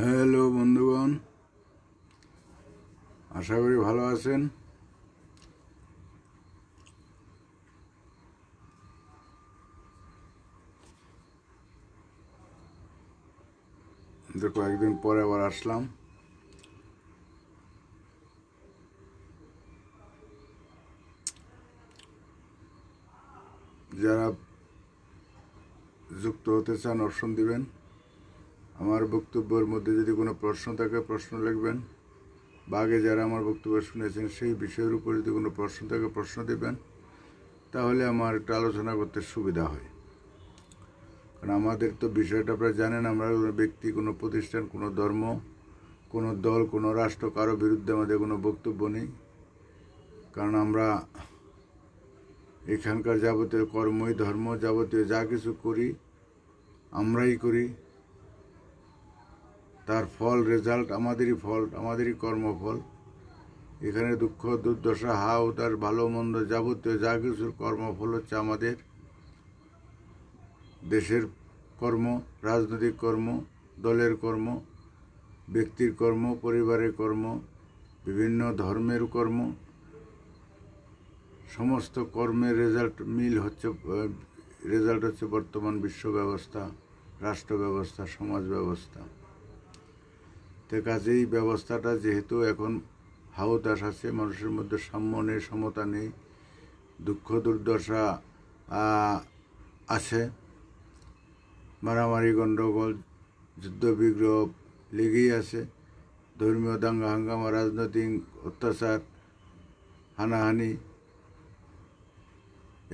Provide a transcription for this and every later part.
Hello বন্ধুগণ, আশা করি ভালো আছেন। কয়েকদিন পরে আবার আসলাম। যারা যুক্ত হতে চান অপশন দিবেন। আমার বক্তব্যের মধ্যে যদি কোনো প্রশ্ন থাকে প্রশ্ন লিখবেন, বা আগে যারা আমার বক্তব্য শুনেছেন সেই বিষয়ের উপর যদি কোনো প্রশ্ন থাকে প্রশ্ন দিবেন, তাহলে আমার একটু আলোচনা করতে সুবিধা হয়। কারণ আমাদের তো বিষয়টা আপনারা জানেন, আমরা কোনো ব্যক্তি, কোনো প্রতিষ্ঠান, কোনো ধর্ম, কোনো দল, কোনো রাষ্ট্র কারো বিরুদ্ধে আমাদের কোনো বক্তব্য নেই। কারণ আমরা এখানকার যাবতীয় কর্মই ধর্ম, যাবতীয় যা কিছু করি আমরাই করি, তার ফল রেজাল্ট আমাদেরই ফল, আমাদেরই কর্মফল। এখানে দুঃখ দুর্দশা হা উতার ভালো মন্দ যাবতীয় যা কিছুর কর্মফল হচ্ছে আমাদের দেশের কর্ম, রাজনৈতিক কর্ম, দলের কর্ম, ব্যক্তির কর্ম, পরিবারের কর্ম, বিভিন্ন ধর্মের কর্ম। সমস্ত কর্মের রেজাল্ট হচ্ছে বর্তমান বিশ্ব ব্যবস্থা, রাষ্ট্র ব্যবস্থা, সমাজ ব্যবস্থা। তো কাজেই ব্যবস্থাটা যেহেতু এখন হাউতাস আছে, মানুষের মধ্যে সাম্য নেই, সমতা নেই, দুঃখ দুর্দশা আছে, মারামারি গণ্ডগোল যুদ্ধ বিগ্রহ লেগেই আছে, ধর্মীয় দাঙ্গা হাঙ্গামা, রাজনৈতিক অত্যাচার, হানাহানি,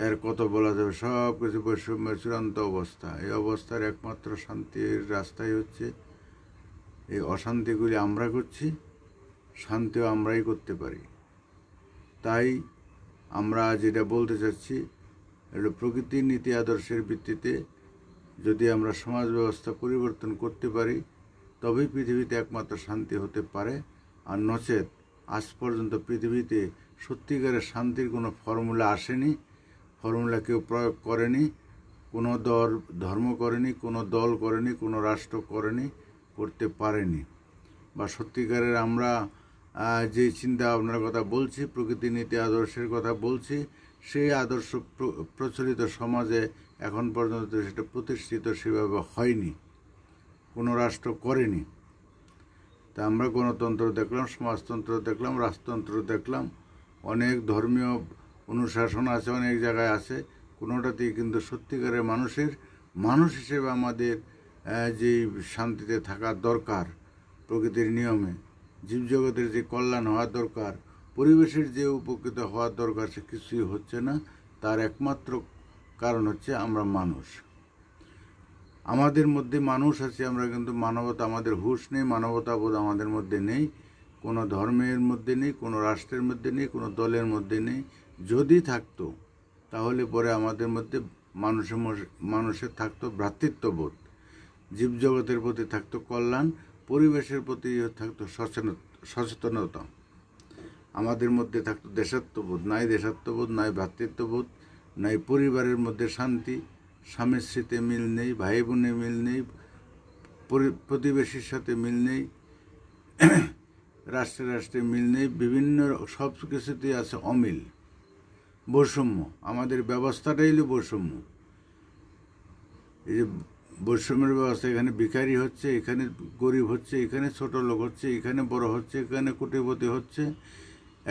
এর কত বলা যাবে, সব কিছু বৈষম্যের চূড়ান্ত অবস্থা। এই অবস্থার একমাত্র শান্তির রাস্তাই হচ্ছে, এই অশান্তিগুলি আমরা করছি, শান্তিও আমরাই করতে পারি। তাই আমরা যেটা বলতে চাচ্ছি, এটা প্রকৃতির নীতি আদর্শের ভিত্তিতে যদি আমরা সমাজ ব্যবস্থা পরিবর্তন করতে পারি, তবেই পৃথিবীতে একমাত্র শান্তি হতে পারে। আর নচেত আজ পর্যন্ত পৃথিবীতে সত্যিকারের শান্তির কোনো ফর্মুলা আসেনি, ফর্মুলা কেউ প্রয়োগ করেনি, কোনো ধর্ম করেনি, কোনো দল করেনি, কোনো রাষ্ট্র করেনি, করতে পারেনি। বা সত্যিকারের আমরা যে চিন্তা ভাবনার কথা বলছি, প্রকৃতি নীতি আদর্শের কথা বলছি, সেই আদর্শ প্রচলিত সমাজে এখন পর্যন্ত সেটা প্রতিষ্ঠিত সেভাবে হয়নি, কোনো রাষ্ট্র করেনি। তা আমরা গণতন্ত্র দেখলাম, সমাজতন্ত্র দেখলাম, রাজতন্ত্র দেখলাম, অনেক ধর্মীয় অনুশাসন আছে, অনেক জায়গায় আছে, কোনোটাতেই কিন্তু সত্যিকারের মানুষ হিসেবে আমাদের যে শান্তিতে থাকার দরকার, প্রকৃতির নিয়মে জীবজগতের যে কল্যাণ হওয়ার দরকার, পরিবেশের যে উপকৃত হওয়ার দরকার, সে কিছুই হচ্ছে না। তার একমাত্র কারণ হচ্ছে আমরা মানুষ। আমাদের মধ্যে মানুষ আছে, আমরা কিন্তু মানবতা, আমাদের হুঁশ নেই, মানবতাবোধ আমাদের মধ্যে নেই, কোনো ধর্মের মধ্যে নেই, কোনো রাষ্ট্রের মধ্যে নেই, কোনো দলের মধ্যে নেই। যদি থাকতো তাহলে পরে আমাদের মধ্যে মানুষের থাকতো ভ্রাতৃত্ববোধ, জীবজগতের প্রতি থাকতো কল্যাণ, পরিবেশের প্রতি থাকতো সচেতনতা, আমাদের মধ্যে থাকতো দেশাত্মবোধ। নাই দেশাত্মবোধ, নাই ভ্রাতৃত্ববোধ, নাই পরিবারের মধ্যে শান্তি, স্বামী স্ত্রীতে মিল নেই, ভাই বোনে মিল নেই, প্রতিবেশীর সাথে মিল নেই, রাষ্ট্রে রাষ্ট্রে মিল নেই, বিভিন্ন সব কিছুতেই আছে অমিল, বৈষম্য। আমাদের ব্যবস্থাটাই হলো বৈষম্য। এই যে বৈষম্যের ব্যবস্থা, এখানে ভিখারি হচ্ছে, এখানে গরিব হচ্ছে, এখানে ছোট লোক হচ্ছে, এখানে বড় হচ্ছে, এখানে কোটিপতি হচ্ছে।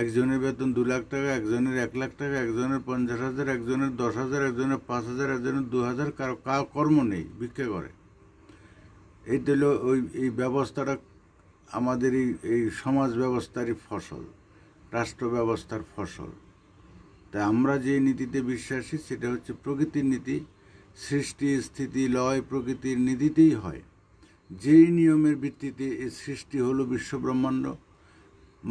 একজনের বেতন 2 লাখ টাকা, একজনের 1 লাখ টাকা, একজনের 50,000, একজনের 10,000, একজনের 5,000, একজনের 2,000, কারো কর্ম নেই, ভিক্ষে করে। এই তো হলো এই ব্যবস্থাটা আমাদের এই সমাজ ব্যবস্থারই ফসল, রাষ্ট্র ব্যবস্থার ফসল। তাই আমরা যে নীতিতে বিশ্বাসী সেটা হচ্ছে প্রকৃতির নীতি। সৃষ্টি স্থিতি লয় প্রকৃতির নীতিতেই হয়। যেই নিয়মের ভিত্তিতে এই সৃষ্টি হলো, বিশ্বব্রহ্মাণ্ড,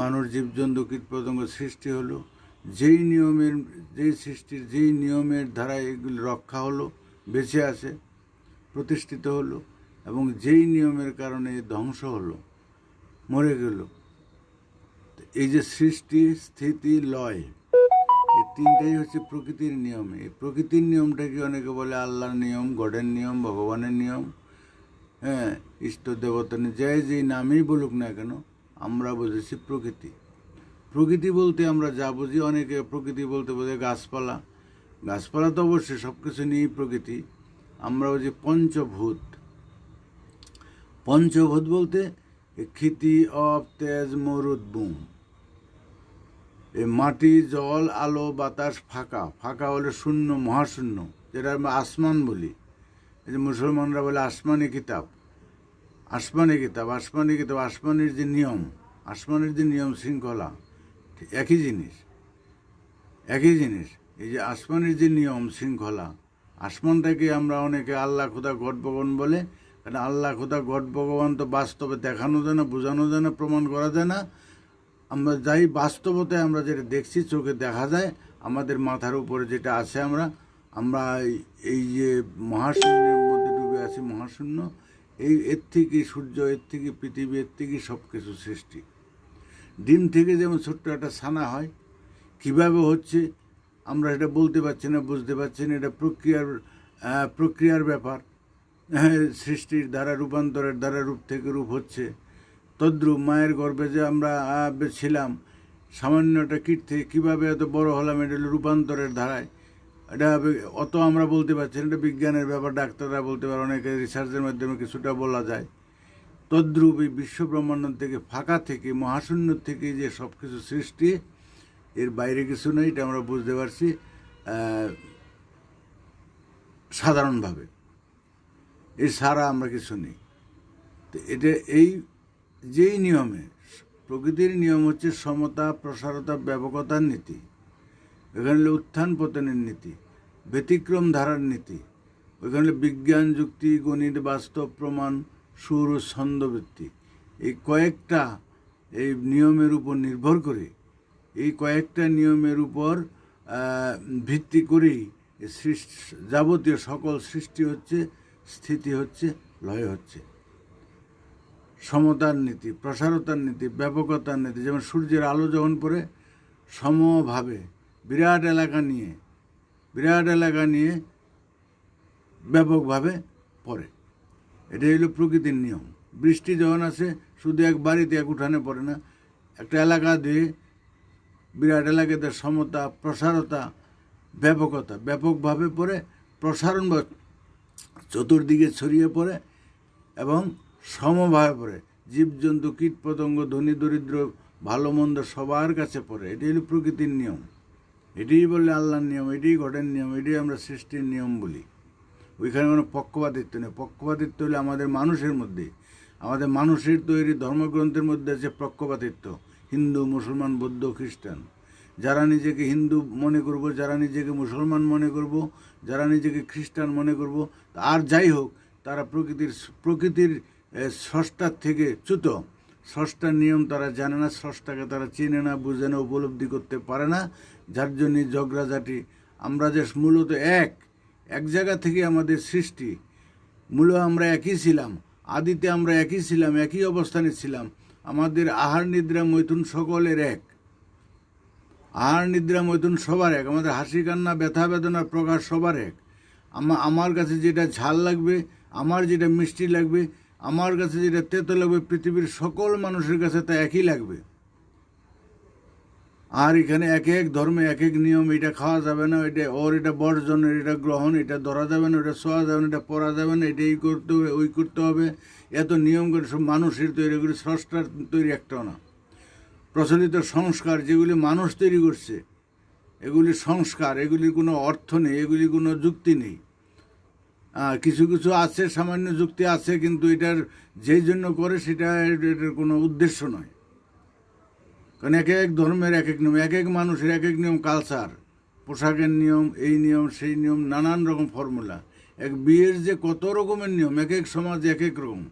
মানুষ, জীবজন্তু, কীটপতঙ্গ সৃষ্টি হলো, যেই সৃষ্টির যেই নিয়মের ধারায় এগুলি রক্ষা হলো, বেঁচে আছে, প্রতিষ্ঠিত হলো, এবং যেই নিয়মের কারণে ধ্বংস হলো, মরে গেল। এই যে সৃষ্টি স্থিতি লয়, এই তিনটাই হচ্ছে প্রকৃতির নিয়ম। এই প্রকৃতির নিয়মটাকে অনেকে বলে আল্লাহর নিয়ম, গডের নিয়ম, ভগবানের নিয়ম। হ্যাঁ, ইষ্ট দেবতা নিয়ে যেই নামেই বলুক না কেন, আমরা বুঝেছি প্রকৃতি। প্রকৃতি বলতে আমরা যা বুঝি, অনেকে প্রকৃতি বলতে বোঝে গাছপালা। গাছপালা তো অবশ্যই সব কিছু নিয়েই প্রকৃতি। আমরা বুঝি পঞ্চভূত। পঞ্চভূত বলতে ক্ষিতি, অপ, তেজ, মরুদ, বুম। এই মাটি, জল, আলো, বাতাস, ফাঁকা। ফাঁকা হলে শূন্য, মহাশূন্য, যেটা আমরা আসমান বলি। এই যে মুসলমানরা বলে আসমানি কিতাব। আসমানি কিতাব, আসমানি কিতাব, আসমানের যে নিয়ম, আসমানের যে নিয়ম শৃঙ্খলা, একই জিনিস, একই জিনিস। এই যে আসমানের যে নিয়ম শৃঙ্খলা, আসমানটাকে আমরা অনেকে আল্লাহ খোদা গড ভগবান বলে। কারণ আল্লাহ খোদা গড ভগবান তো বাস্তবে দেখানো যায় না, বোঝানো যায় না, প্রমাণ করা যায় না। আমরা যাই বাস্তবতায় আমরা যেটা দেখছি, চোখে দেখা যায়, আমাদের মাথার উপরে যেটা আছে, আমরা এই যে মহাশূন্যের মধ্যে ডুবে আছি, মহাশূন্য, এর থেকে সূর্য, এর থেকে পৃথিবী, এর থেকে সব কিছু সৃষ্টি। ডিম থেকে যেমন ছোট্ট একটা ছানা হয়, কীভাবে হচ্ছে আমরা এটা বলতে পারছি না, বুঝতে পারছি না। এটা প্রক্রিয়ার ব্যাপার। সৃষ্টির দ্বারা, রূপান্তরের দ্বারা রূপ থেকে রূপ হচ্ছে। তদ্রূপ মায়ের গর্ভে যে আমরা ছিলাম, সামান্য একটা কীট থেকে কীভাবে এত বড় হলাম, এটা হলো রূপান্তরের ধারায়। এটা অত আমরা বলতে পারছি না, এটা বিজ্ঞানের ব্যাপার, ডাক্তাররা বলতে পারে, অনেকে রিসার্চের মাধ্যমে কিছুটা বলা যায়। তদ্রূপ এই বিশ্বব্রহ্মাণ্ড থেকে, ফাঁকা থেকে, মহাশূন্য থেকে যে সব কিছু সৃষ্টি, এর বাইরে কিছু নেই, এটা আমরা বুঝতে পারছি সাধারণভাবে। এর ছাড়া আমরা কিছু নেই। তো এটা এই যেই নিয়মে, প্রকৃতির নিয়ম হচ্ছে সমতা, প্রসারতা, ব্যাপকতার নীতি। এখানে হলো উত্থান পতনের নীতি, ব্যতিক্রম ধারার নীতি। ওইখানে বিজ্ঞান, যুক্তি, গণিত, বাস্তব প্রমাণ, সুর ও ছন্দবৃত্তি। এই কয়েকটা এই নিয়মের উপর নির্ভর করে, এই কয়েকটা নিয়মের উপর ভিত্তি করেই যাবতীয় সকল সৃষ্টি হচ্ছে, স্থিতি হচ্ছে, লয় হচ্ছে। সমতার নীতি, প্রসারতার নীতি, ব্যাপকতার নীতি। যেমন সূর্যের আলো যখন পড়ে সমভাবে বিরাট এলাকা নিয়ে ব্যাপকভাবে পড়ে, এটাই হলো প্রকৃতির নিয়ম। বৃষ্টি যখন আসে শুধু এক বাড়িতে, এক উঠানে পড়ে না, একটা এলাকা দিয়ে বিরাট এলাকাতে সমতা, প্রসারতা, ব্যাপকতা, ব্যাপকভাবে পড়ে, প্রসারণ চতুর্দিকে ছড়িয়ে পড়ে এবং সমভাবে পড়ে। জীবজন্তু, কীট পতঙ্গ, ধনী দরিদ্র, ভালো মন্দ সবার কাছে পড়ে। এটাই হলো প্রকৃতির নিয়ম। এটাই বললে আল্লাহর নিয়ম, এটাই ঘটের নিয়ম, এটাই আমরা সৃষ্টির নিয়ম বলি। ওইখানে কোনো পক্ষপাতিত্ব নেই। পক্ষপাতিত্ব হলে আমাদের মানুষের মধ্যে, আমাদের মানুষের তৈরি ধর্মগ্রন্থের মধ্যে আছে পক্ষপাতিত্ব। হিন্দু, মুসলমান, বৌদ্ধ, খ্রিস্টান। যারা নিজেকে হিন্দু মনে করব, যারা নিজেকে মুসলমান মনে করব, যারা নিজেকে খ্রিস্টান মনে করব, আর যাই হোক, তারা প্রকৃতির স্রষ্টার থেকে চ্যুত। স্রষ্টার নিয়ম তারা জানে না, স্রষ্টাকে তারা চেনে না, বুঝে না, উপলব্ধি করতে পারে না। যার জন্যে ঝগড়াঝাটি। আমরা যে মূলত এক জায়গা থেকে আমাদের সৃষ্টি, মূল আমরা একই ছিলাম, আদিতে আমরা একই ছিলাম, একই অবস্থানে ছিলাম। আমাদের আহার নিদ্রা মৈথুন সকলের এক। আহার নিদ্রা মৈথুন সবার এক। আমাদের হাসি কান্না, ব্যথা বেদনার প্রকাশ সবার এক। আমার কাছে যেটা ঝাল লাগবে, আমার যেটা মিষ্টি লাগবে, আমার কাছে যেটা তেতো লাগবে, পৃথিবীর সকল মানুষের কাছে তা একই লাগবে। আর এখানে এক এক ধর্মে এক এক নিয়ম। এটা খাওয়া যাবে না, এটা বর্জন, এটা গ্রহণ, এটা ধরা যাবে না, এটা ছোঁয়া যাবে না, এটা পরা যাবে না, এটা এই করতে হবে, ওই করতে হবে। এত নিয়ম করে সব মানুষের তৈরি, এগুলি স্রষ্টার তৈরি একটাও না। প্রচলিত সংস্কার যেগুলি মানুষ তৈরি করছে, এগুলি সংস্কার, এগুলির কোনো অর্থ নেই, এগুলি কোনো যুক্তি নেই। কিছু কিছু আছে, সামান্য যুক্তি আছে, কিন্তু এটার যেই জন্য করে সেটা এটার কোনো উদ্দেশ্য নয়। কারণ এক এক ধর্মের এক এক নিয়ম, এক এক মানুষের এক এক নিয়ম, কালচার, পোশাকের নিয়ম, এই নিয়ম, সেই নিয়ম, নানান রকম ফর্মুলা। এক বিয়ের যে কত রকমের নিয়ম, এক এক সমাজ এক এক রকম।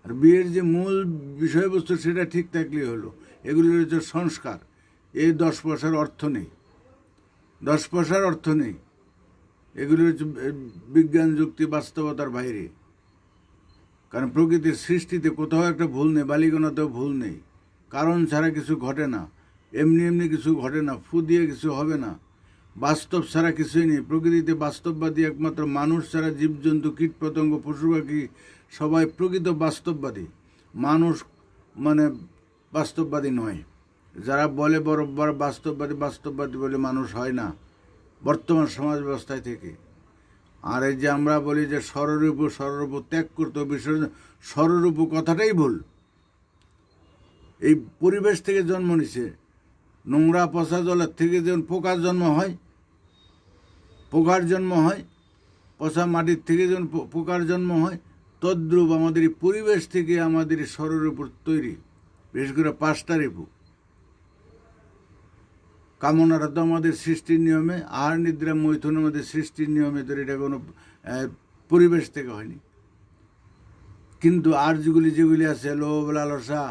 আর বিয়ের যে মূল বিষয়বস্তু সেটা ঠিক থাকলেই হলো। এগুলি হচ্ছে সংস্কার। এই 10 পয়সার অর্থ নেই, 10 পয়সার অর্থ নেই। এগুলি হচ্ছে বিজ্ঞান, যুক্তি, বাস্তবতার বাইরে। কারণ প্রকৃতির সৃষ্টিতে কোথাও একটা ভুল নেই, বালিকণাতেও ভুল নেই। কারণ ছাড়া কিছু ঘটে না, এমনি কিছু ঘটে না, ফু দিয়ে কিছু হবে না। বাস্তব ছাড়া কিছুই নেই। প্রকৃতিতে বাস্তববাদী একমাত্র মানুষ ছাড়া জীবজন্তু, কীটপতঙ্গ, পশু পাখি সবাই প্রকৃত বাস্তববাদী। মানুষ মানে বাস্তববাদী নয়। যারা বলে বরাবর বাস্তববাদী বাস্তববাদী বলে মানুষ হয় না বর্তমান সমাজ ব্যবস্থায় থেকে। আর এই যে আমরা বলি যে স্বরূপ ত্যাগ করতে বিসর্জন, স্বরূপ কথাটাই ভুল। এই পরিবেশ থেকে জন্ম নিছে। নোংরা পচা জলের থেকে যেমন পোকার জন্ম হয়, পচা মাটির থেকে যেমন পোকার জন্ম হয়, তদ্রূপ আমাদের এই পরিবেশ থেকে আমাদের স্বরূপ তৈরি। বিশেষ করে 5টা রিপু। কামনাটা তো আমাদের সৃষ্টির নিয়মে, আহার নিদ্রা মৈথুন আমাদের সৃষ্টির নিয়মে, তো এটা কোনো পরিবেশ থেকে হয়নি। কিন্তু আর যেগুলি আছে, লোভ, লালসা,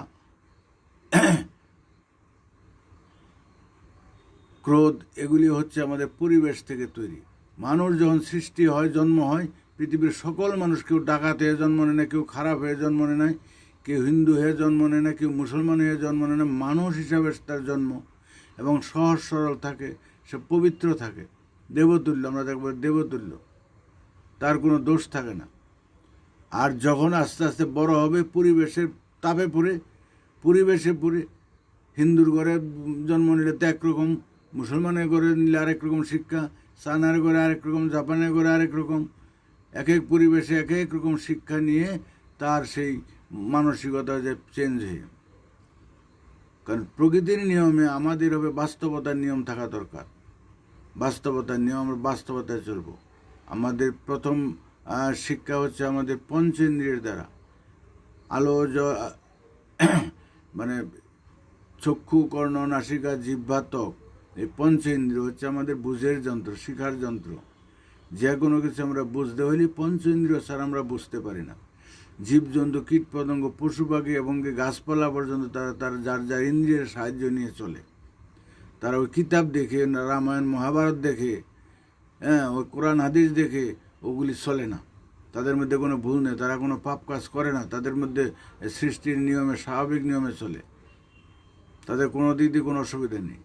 ক্রোধ, এগুলি হচ্ছে আমাদের পরিবেশ থেকে তৈরি। মানুষ যখন সৃষ্টি হয়, জন্ম হয়, পৃথিবীর সকল মানুষ, কেউ ডাকাত হয়ে জন্ম নেয় না, কেউ খারাপ হয়ে জন্ম নেয় না, কেউ হিন্দু হয়ে জন্ম নেয় না, কেউ মুসলমান হয়ে জন্ম নেয় না। মানুষ হিসাবে তার জন্ম, এবং সহজ সরল থাকে, সে পবিত্র থাকে, দেবতুল্য। আমরা দেখব দেবতুল্য, তার কোনো দোষ থাকে না। আর যখন আস্তে আস্তে বড় হবে, পরিবেশের তাপে পড়ে, হিন্দুর ঘরে জন্ম নিলে তো একরকম, মুসলমানের ঘরে নিলে আরেক রকম শিক্ষা, চায়নার ঘরে আরেক রকম, জাপানের ঘরে আরেক রকম, এক এক পরিবেশে এক এক রকম শিক্ষা নিয়ে তার সেই মানসিকতা যে চেঞ্জ হয়ে। কারণ প্রকৃতির নিয়মে আমাদের হবে বাস্তবতার নিয়ম থাকা দরকার। বাস্তবতার নিয়ম, আমরা বাস্তবতায় চলব। আমাদের প্রথম শিক্ষা হচ্ছে আমাদের পঞ্চেন্দ্রিয়ের দ্বারা। আলো, মানে চক্ষু, কর্ণ, নাসিকা, জিহ্বা, ত্বক, এই পঞ্চেন্দ্রিয় হচ্ছে আমাদের বুঝের যন্ত্র, শিখার যন্ত্র। যে কোনো কিছু আমরা বুঝতে হলে পঞ্চেন্দ্রিয় ছাড়া আমরা বুঝতে পারি না। জীবজন্তু, কীটপতঙ্গ, পশু পাখি এবং গাছপালা পর্যন্ত তারা যার ইন্দ্রিয়ের সাহায্য নিয়ে চলে। তারা ওই কিতাব দেখে, রামায়ণ মহাভারত দেখে, ওই কোরআন হাদিস দেখে ওগুলি চলে না। তাদের মধ্যে কোনো ভুল নেই, তারা কোনো পাপ কাজ করে না। তাদের মধ্যে সৃষ্টির নিয়মে, স্বাভাবিক নিয়মে চলে। তাদের কোনো দিক দিয়ে কোনো অসুবিধা নেই।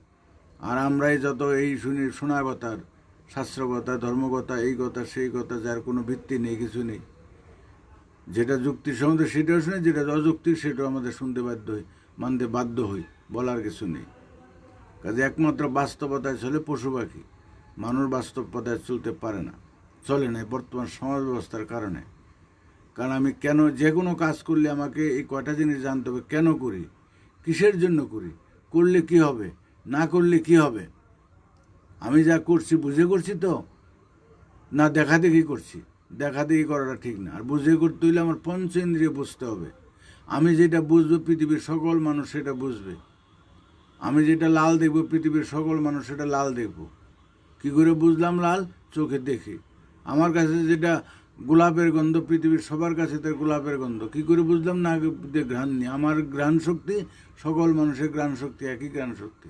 আর আমরাই যত এই শোনা কথার, শাস্ত্রকথা, ধর্মকথা, এই কথা সেই কথা, যার কোনো ভিত্তি নেই, কিছু নেই। যেটা যুক্তিসঙ্গত সেটাও শুনে, যেটা অযৌক্তিক সেটাও আমাদের শুনতে বাধ্য হই, মানতে বাধ্য হই, বলার কিছু নেই। কাজে একমাত্র বাস্তবতায় চলে পশু পাখি। মানুষ বাস্তবতায় চলতে পারে না, চলে না বর্তমান সমাজ ব্যবস্থার কারণে। কারণ আমি কেন, যে কোনো কাজ করলে আমাকে এই কয়টা জিনিস জানতে হবে। কেন করি, কিসের জন্য করি, করলে কি হবে, না করলে কি হবে। আমি যা করছি বুঝে করছি তো, না দেখা দেখি করছি। দেখা দেখি করাটা ঠিক না। আর বুঝে করতে হইলে আমার পঞ্চেন্দ্রিয় বুঝতে হবে। আমি যেটা বুঝবো পৃথিবীর সকল মানুষ সেটা বুঝবে। আমি যেটা লাল দেখবো পৃথিবীর সকল মানুষ সেটা লাল দেখব। কি করে বুঝলাম লাল? চোখে দেখে। আমার কাছে যেটা গোলাপের গন্ধ, পৃথিবীর সবার কাছে তার গোলাপের গন্ধ। কি করে বুঝলাম? না ঘ্রাণ নিয়ে। আমার ঘ্রাণ শক্তি, সকল মানুষের ঘ্রাণ শক্তি একই ঘ্রাণ শক্তি।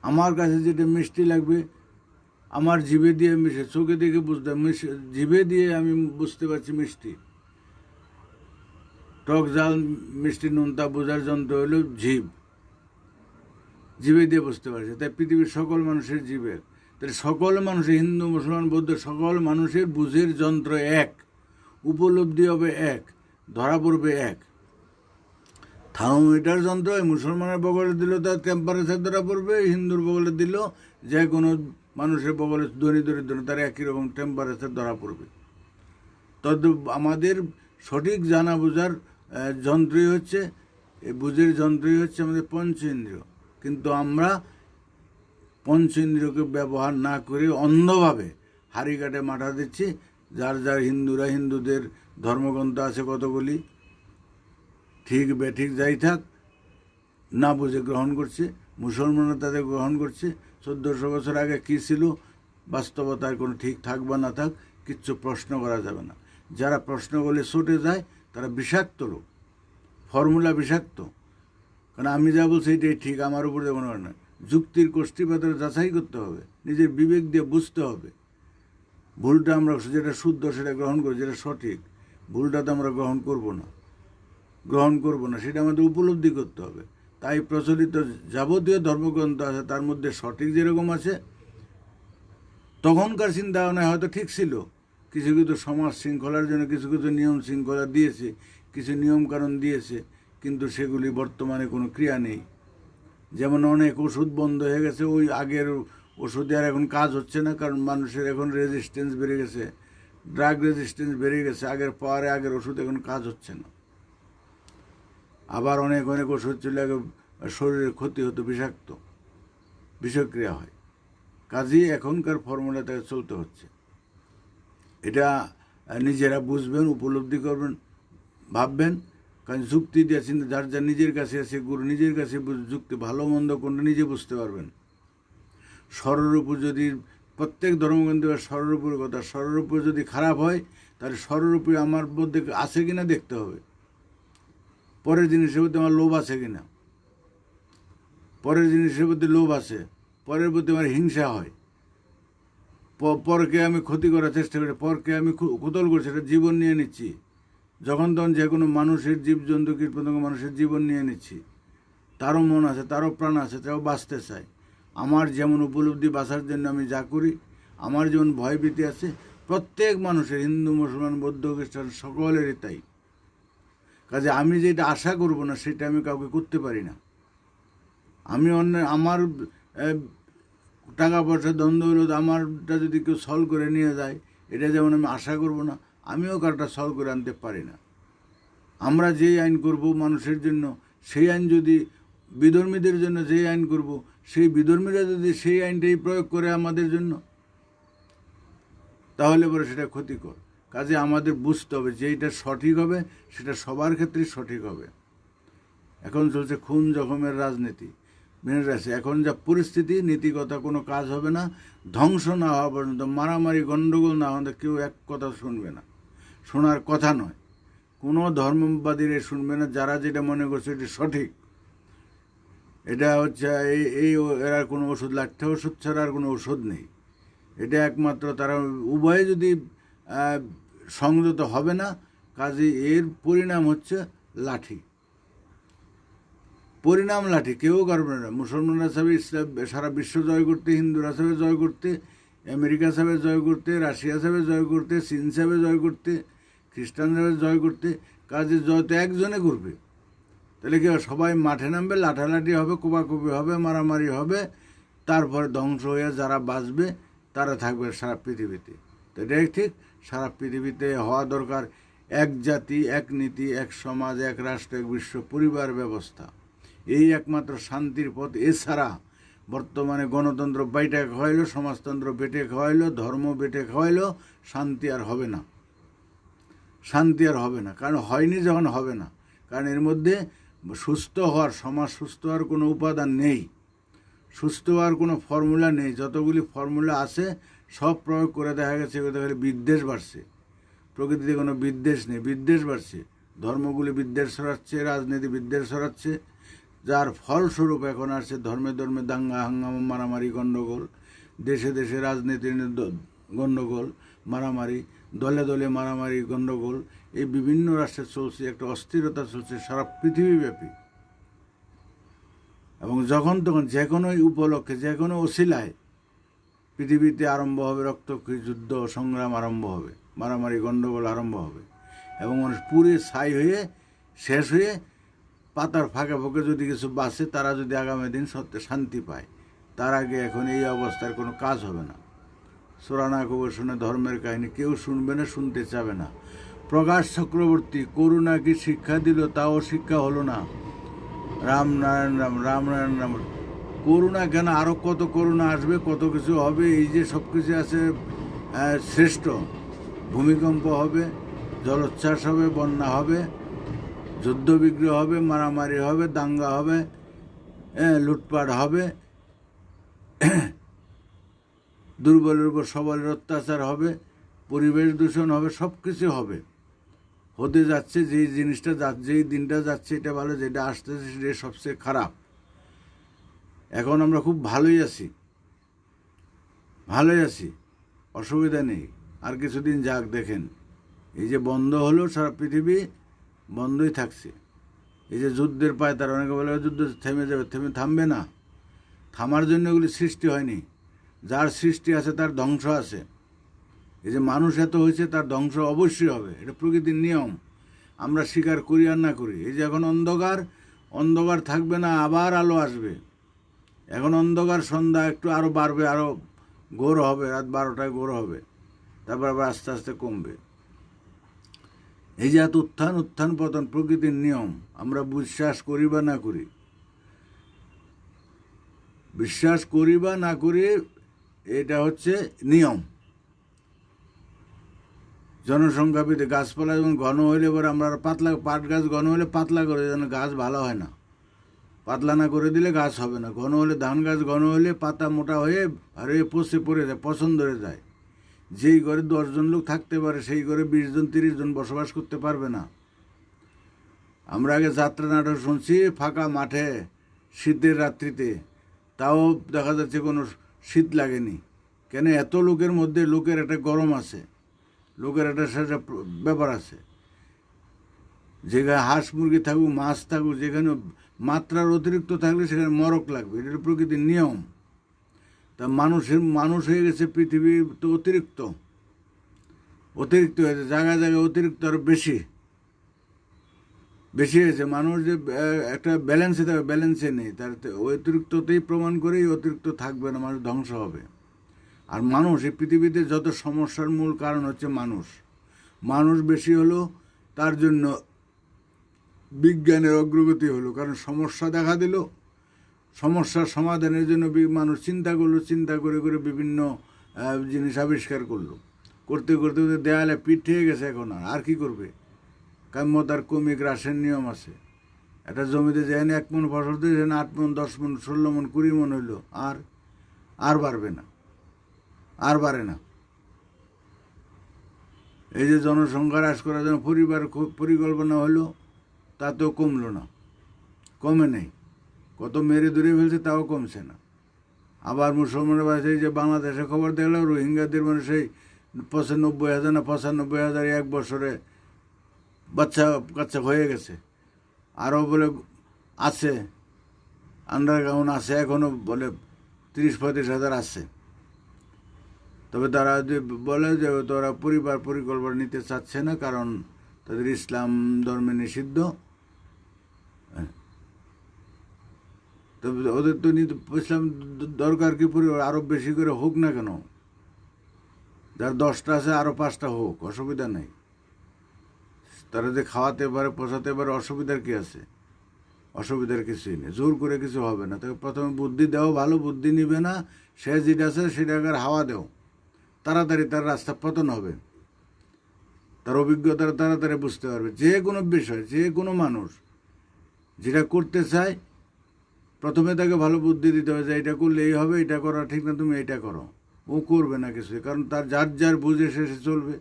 আমার কাছে যেটা মিষ্টি লাগবে, আমার জিভে দিয়ে মিশে, চোখে দেখে বুঝতে, জিভে দিয়ে আমি বুঝতে পারছি মিষ্টি। টক, ঝাল, মিষ্টি, নুন তা বোঝার যন্ত্র হলো জিভ। জিভে দিয়ে বুঝতে পারছি। তাই পৃথিবীর সকল মানুষের জিভে। তাহলে সকল মানুষের, হিন্দু, মুসলমান, বৌদ্ধ, সকল মানুষের বুঝের যন্ত্র এক, উপলব্ধি হবে এক, ধরা পড়বে এক। থার্মোমিটার যন্ত্র মুসলমানের বগলে দিল তার টেম্পারেচার ধরা পড়বে, হিন্দুর বগলে দিল, যে কোনো মানুষের বগলে ধনী দরিদ্র তার একই রকম টেম্পারেচার ধরা পড়বে। তদ্রূপ আমাদের সঠিক জানা বোঝার যন্ত্রই হচ্ছে, বুঝের যন্ত্রই হচ্ছে আমাদের পঞ্চেন্দ্রিয়। কিন্তু আমরা পঞ্চেন্দ্রিয়কে ব্যবহার না করে অন্ধভাবে হাড়ি কাটে মাথা দিচ্ছি। যার হিন্দুরা, হিন্দুদের ধর্মগ্রন্থ আছে কতগুলি, ঠিক বেঠিক যাই থাক, না বুঝে গ্রহণ করছে। মুসলমানরা তাদের গ্রহণ করছে। 1400 বছর আগে কী ছিল, বাস্তবতার কোনো ঠিক থাক বা না থাক, কিচ্ছু প্রশ্ন করা যাবে না। যারা প্রশ্ন করলে ছুটে যায় তারা বিষাক্ত লোক, ফর্মুলা বিষাক্ত। কারণ আমি যা বলছি এটাই ঠিক, আমার উপরে মনে হয় না। যুক্তির কোষ্ঠীপাতের যাচাই করতে হবে, নিজের বিবেক দিয়ে বুঝতে হবে। ভুলটা আমরা যেটা শুদ্ধ সেটা গ্রহণ করি, যেটা সঠিক, ভুলটা তো আমরা গ্রহণ করব না, সেটা আমাদের উপলব্ধি করতে হবে। তাই প্রচলিত যাবতীয় ধর্মগ্রন্থ আছে, তার মধ্যে সঠিক যেরকম আছে তখনকার চিন্তা ভাবনায় হয়তো ঠিক ছিল, কিছু কিছু সমাজ শৃঙ্খলার জন্য কিছু কিছু নিয়ম শৃঙ্খলা দিয়েছে, কিছু নিয়মকানুন দিয়েছে, কিন্তু সেগুলি বর্তমানে কোনো ক্রিয়া নেই। যেমন অনেক ওষুধ বন্ধ হয়ে গেছে, ওই আগের ওষুধে আর এখন কাজ হচ্ছে না, কারণ মানুষের এখন রেজিস্ট্যান্স বেড়ে গেছে, ড্রাগ রেজিস্ট্যান্স বেড়ে গেছে, আগের পাওয়ারে আগের ওষুধ এখন কাজ হচ্ছে না। আবার অনেক অনেক ওষুধ চলে আগে শরীরের ক্ষতি হতো, বিষাক্ত, বিষক্রিয়া হয়। কাজেই এখনকার ফর্মুলাতে চলতে হচ্ছে। এটা নিজেরা বুঝবেন, উপলব্ধি করবেন, ভাববেন, কারণ যুক্তি দিয়ে চিন্তা, যার যার নিজের কাছে আছে গুরু, নিজের কাছে যুক্তি, ভালো মন্দ কোনটা নিজে বুঝতে পারবেন। স্বরূপ যদি প্রত্যেক ধর্মগ্রন্থের স্বরূপের কথা, স্বরূপ যদি খারাপ হয় তাহলে স্বরূপে আমার মধ্যে আছে কিনা দেখতে হবে, পরের জিনিসের প্রতি আমার লোভ আছে কিনা, পরের জিনিসের প্রতি লোভ আছে, পরের প্রতি আমার হিংসা হয়, পরকে আমি ক্ষতি করার চেষ্টা করি, পরকে আমি কুতল করছি, সেটা জীবন নিয়ে নিচ্ছি, যখন তখন যে কোনো মানুষের, জীবজন্তু, কীটপতঙ্গ মানুষের জীবন নিয়ে নিচ্ছি। তারও মন আছে, তারও প্রাণ আছে, তারাও বাঁচতে চায়। আমার যেমন উপলব্ধি, বাঁচার জন্য আমি যা করি, আমার যেমন ভয়ভীতি আছে, প্রত্যেক মানুষের, হিন্দু, মুসলমান, বৌদ্ধ, খ্রিস্টান, সকলেরই তাই। কাজে আমি যেটা আশা করব না সেটা আমি কাউকে করতে পারি না। আমি আমার টাকা পয়সা, দ্বন্দ্ব হলো, আমারটা যদি কেউ সলভ করে নিয়ে যায়, এটা যেমন আমি আশা করব না, আমিও কারোটা সলভ করে আনতে পারি না। আমরা যেই আইন করব মানুষের জন্য, সেই আইন যদি বিধর্মীদের জন্য যেই আইন করব, সেই বিধর্মীরা যদি সেই আইনটাই প্রয়োগ করে আমাদের জন্য, তাহলে পরে সেটা ক্ষতিকর। কাজে আমাদের বুঝতে হবে যে এইটা সঠিক হবে, সেটা সবার ক্ষেত্রেই সঠিক হবে। এখন চলছে খুন জখমের রাজনীতি, এখন যা পরিস্থিতি, নীতিগত কোনো কাজ হবে না, ধ্বংস না হওয়া পর্যন্ত, মারামারি গণ্ডগোল না হলে কেউ এক কথা শুনবে না, শোনার কথা নয়, কোনো ধর্মবাদীরা শুনবে না। যারা যেটা মনে করছে এটি সঠিক, এটা হচ্ছে এই এর কোনো ওষুধ, লাঠি ওষুধ ছাড়া আর কোনো ওষুধ নেই, এটা একমাত্র তারা উভয়ে যদি সংযত হবে না, কাজে এর পরিণাম হচ্ছে লাঠি, পরিণাম লাঠি, কেউ পারবে না। মুসলমানরা চাবে ইসলাম সারা বিশ্ব জয় করতে, হিন্দুরা চাবে জয় করতে, আমেরিকা চাবে জয় করতে, রাশিয়া চাবে জয় করতে, চীন চাবে জয় করতে, খ্রিস্টান চাবে জয় করতে। কাজে জয় তো একজনে করবে, তাহলে কি সবাই মাঠে নামবে, লাঠালাঠি হবে, কোপাকুপি হবে, মারামারি হবে, তারপরে ধ্বংস হয়ে যারা বাঁচবে তারা থাকবে সারা পৃথিবীতে। তো এটাই ঠিক, সারা পৃথিবীতে হওয়া দরকার এক জাতি, এক নীতি, এক সমাজ, এক রাষ্ট্র, এক বিশ্ব পরিবার ব্যবস্থা, এই একমাত্র শান্তির পথ। এছাড়া বর্তমানে গণতন্ত্র বাইটে খাওয়াইলো, সমাজতন্ত্র বেটে খাওয়াইলো, ধর্ম বেটে খাওয়াইলো, শান্তি আর হবে না, শান্তি আর হবে না। কারণ হয়নি যখন হবে না, কারণ এর মধ্যে সুস্থ হওয়ার, সমাজ সুস্থ হওয়ার কোনো উপাদান নেই, সুস্থ হওয়ার কোনো ফর্মুলা নেই। যতগুলি ফর্মুলা আছে সব প্রয়োগ করে দেখা গেছে এগুলো খালি বিদ্বেষ বাড়ছে, প্রকৃতিতে কোনো বিদ্বেষ নেই, বিদ্বেষ বাড়ছে, ধর্মগুলি বিদ্বেষ ছড়াচ্ছে, রাজনীতি বিদ্বেষ ছড়াচ্ছে, যার ফলস্বরূপ এখন আসছে ধর্মে ধর্মে দাঙ্গা হাঙ্গামা, মারামারি, গণ্ডগোল, দেশে দেশে রাজনীতির গণ্ডগোল, মারামারি, দলে দলে মারামারি, গণ্ডগোল, এই বিভিন্ন রাষ্ট্রে চলছে, একটা অস্থিরতা চলছে সারা পৃথিবীব্যাপী। এবং যখন তখন যে কোনো উপলক্ষে, যে কোনো ওসিলায় পৃথিবীতে আরম্ভ হবে রক্তক্ষয়ী যুদ্ধ, সংগ্রাম আরম্ভ হবে, মারামারি, গণ্ডগোল আরম্ভ হবে, এবং মানুষ পুরে ছাই হয়ে শেষ হয়ে পাতার ফাঁকে ফাঁকে যদি কিছু বাঁচে, তারা যদি আগামী দিন সত্যি শান্তি পায়, তার আগে এখন এই অবস্থার কোনো কাজ হবে না। সোরানা খবর শুনে ধর্মের কাহিনী কেউ শুনবে না, শুনতে চাবে না। প্রকাশ চক্রবর্তী করুণা কি শিক্ষা দিল, তাও শিক্ষা হলো না। রামনারায়ণ রাম, রামনারায়ণ রাম, করুণা কেন, আরও কত করুণা আসবে, কত কিছু হবে, এই যে সব কিছু আছে শ্রেষ্ঠ। ভূমিকম্প হবে, জলোচ্ছ্বাস হবে, বন্যা হবে, যুদ্ধবিগ্রহ হবে, মারামারি হবে, দাঙ্গা হবে, লুটপাট হবে, দুর্বলের উপর সবলের অত্যাচার হবে, পরিবেশ দূষণ হবে, সব কিছু হবে, হতে যাচ্ছে। যেই জিনিসটা যেই দিনটা যাচ্ছে এটা ভালো, যেটা আসতেছে সেটা সবচেয়ে খারাপ। এখন আমরা খুব ভালোই আছি, ভালোই আছি, অসুবিধা নেই। আর কিছুদিন যাক, দেখেন এই যে বন্ধ হলো, সারা পৃথিবী বন্ধই থাকছে। এই যে যুদ্ধের পায়, তার অনেকে বলে যুদ্ধ থেমে যাবে, থামবে না। থামার জন্য এগুলি সৃষ্টি হয়নি, যার সৃষ্টি আছে তার ধ্বংস আছে। এই যে মানুষ এত হয়েছে, তার ধ্বংস অবশ্যই হবে, এটা প্রকৃতির নিয়ম। আমরা স্বীকার করি আর না করি। এই যে এখন অন্ধকার, অন্ধকার থাকবে না, আবার আলো আসবে। এখন অন্ধকার, সন্ধ্যা একটু আরও বাড়বে, আরও ঘোর হবে, রাত 12টায় ঘোর হবে, তারপর আবার আস্তে আস্তে কমবে। এই যে এত উত্থান উত্থান পতন প্রকৃতির নিয়ম, আমরা বিশ্বাস করি বা না করি, বিশ্বাস করি বা না করি, এটা হচ্ছে নিয়ম। জনসংখ্যা বৃদ্ধি, গাছপালা যেমন ঘন হইলে এবার আমরা পাতলা, পাট গাছ ঘন হলে পাতলা করে, যেন গাছ ভালো হয় না, পাতলা না করে দিলে গাছ হবে না। ঘন হলে, ধান গাছ ঘন হলে পাতা মোটা হয়ে আর পচে পড়ে যায়, পছন্দ হয়ে যায়। যেই ঘরে 10 জন লোক থাকতে পারে, সেই ঘরে 20 জন 30 জন বসবাস করতে পারবে না। আমরা আগে যাত্রা নাটক শুনছি ফাঁকা মাঠে শীতের রাত্রিতে, তাও দেখা যাচ্ছে কোনো শীত লাগেনি। কেন? এত লোকের মধ্যে লোকের একটা গরম আছে, লোকের একটা সেটা ব্যাপার আছে। যেখানে হাঁস মুরগি থাকুক, মাছ থাকুক, যেখানে মাত্রার অতিরিক্ত থাকলে সেখানে মরক লাগবে, এটা প্রকৃতির নিয়ম। তা মানুষ হয়ে গেছে পৃথিবী তো অতিরিক্ত, অতিরিক্ত হয়েছে, জায়গায় জায়গায় অতিরিক্ত আরও বেশি হয়েছে। মানুষ যে একটা ব্যালেন্সে থাকবে, ব্যালেন্সে নেই, তার অতিরিক্ততেই প্রমাণ করেই অতিরিক্ত থাকবে না, মানুষ ধ্বংস হবে। আর মানুষ, এই পৃথিবীতে যত সমস্যার মূল কারণ হচ্ছে মানুষ। মানুষ বেশি হলো, তার জন্য বিজ্ঞানের অগ্রগতি হলো, কারণ সমস্যা দেখা দিল, সমস্যার সমাধানের জন্য মানুষ চিন্তা করলো, চিন্তা করে করে বিভিন্ন জিনিস আবিষ্কার করলো, করতে করতে দেয়ালে পিঠ হয়ে গেছে। এখন আর কি করবে? কাম্যতার কমিক হ্রাসের নিয়ম আছে। একটা জমিতে যেখানে 1 মণ ফসল দিয়ে যেখানে 8 মণ 10 মণ 16 মণ 20 মণ হইলো, আর বাড়বে না, আর বাড়ে না। এই যে জনসংখ্যা হ্রাস করার জন্য পরিকল্পনা হলো, তাতেও কমলো না, কমে নেই। কত মেরে ধরে ফেলছে, তাও কমছে না। আবার মুসলমানের বাড়িতে, এই যে বাংলাদেশে খবর দেখলাম, রোহিঙ্গাদের মানে সেই 95,000 না 95,000 1 বছরে বাচ্চা কাচ্চা হয়ে গেছে। আরও বলে আছে, আন্ডারগ্রাউন্ড আছে এখনও, বলে 30-35,000 আছে। তবে তারা যে বলে যে তারা পরিকল্পনা নিতে চাচ্ছে না, কারণ তাদের ইসলাম ধর্মে নিষিদ্ধ। তবে ওদের তো ইসলাম দরকার কি, আরও বেশি করে হোক না কেন? যার 10টা আছে আরও 5টা হোক, অসুবিধা নেই। তারা যে খাওয়াতে পারে, পোষাতে পারে, অসুবিধার কি আছে? অসুবিধার কিছুই নেই, জোর করে কিছু হবে না। তাকে প্রথমে বুদ্ধি দেও, ভালো বুদ্ধি নিবে না, সে যেটা আছে সেটাকে হাওয়া দেও, তাড়াতাড়ি তার রাস্তা পতন হবে। তার অভিজ্ঞতা তাড়াতাড়ি বুঝতে পারবে। যে কোনো বিষয়, যে কোনো মানুষ যেটা করতে চায়, প্রথমে তাকে ভালো বুদ্ধি দিতে হবে যে এটা করলে এই হবে, এটা করা ঠিক না, তুমি এইটা করো। ও করবে না কিছু, কারণ তার যার বুঝে সে চলবে।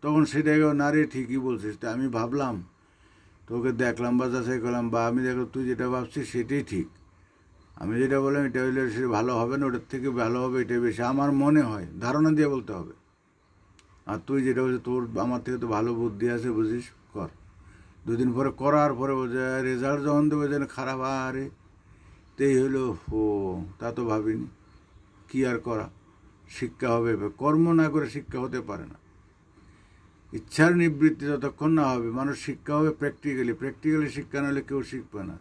তখন সেটাকে নারে ঠিকই বলছিস, তা আমি ভাবলাম, তোকে দেখলাম বা যাচাই করলাম, বা আমি দেখলাম তুই যেটা ভাবছিস সেটাই ঠিক, আমি যেটা বললাম এটা হইলে সে ভালো হবে না, ওটার থেকে ভালো হবে এটাই বেশি, আমার মনে হয়, ধারণা দিয়ে বলতে হবে। আর তুই যেটা বলছিস, তোর আমার থেকে তো ভালো বুদ্ধি আছে, বুঝিস, কর। 2 দিন পরে করার পরে বোঝা রেজাল্ট যখন দেবো যেন খারাপ, আরে তেই হইলো, ও তা তো ভাবিনি। কি আর করা, শিক্ষা হবে, কর্ম না করে শিক্ষা হতে পারে না। ইচ্ছার নিবৃত্তি যতক্ষণ না হবে, মানুষ শিক্ষা হবে প্র্যাকটিক্যালি শিক্ষা নাহলে কেউ শিখবে না।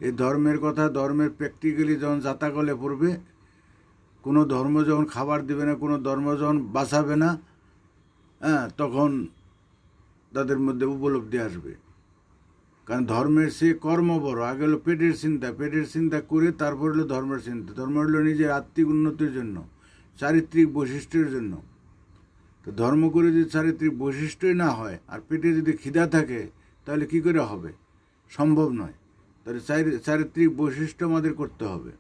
এই ধর্মের কথা, ধর্মের প্র্যাকটিক্যালি যখন জাতাকলে পড়বে, কোনো ধর্ম যখন খাবার দিবে না, কোনো ধর্ম যখন বাঁচাবে না, তখন তাদের মধ্যে উপলব্ধি আসবে। কারণ ধর্মের সে কর্ম বড়, আগে হলো পেটের চিন্তা করে তারপর হলো ধর্মের চিন্তা। ধর্ম হলো নিজের আত্মিক উন্নতির জন্য, চারিত্রিক বৈশিষ্ট্যের জন্য। তো ধর্ম করে যদি চারিত্রিক বৈশিষ্ট্যই না হয়, আর পেটে যদি খিদা থাকে, তাহলে কি করে হবে? সম্ভব নয়। তাহলে চারিত্রিক বৈশিষ্ট্য আমাদের করতে হবে।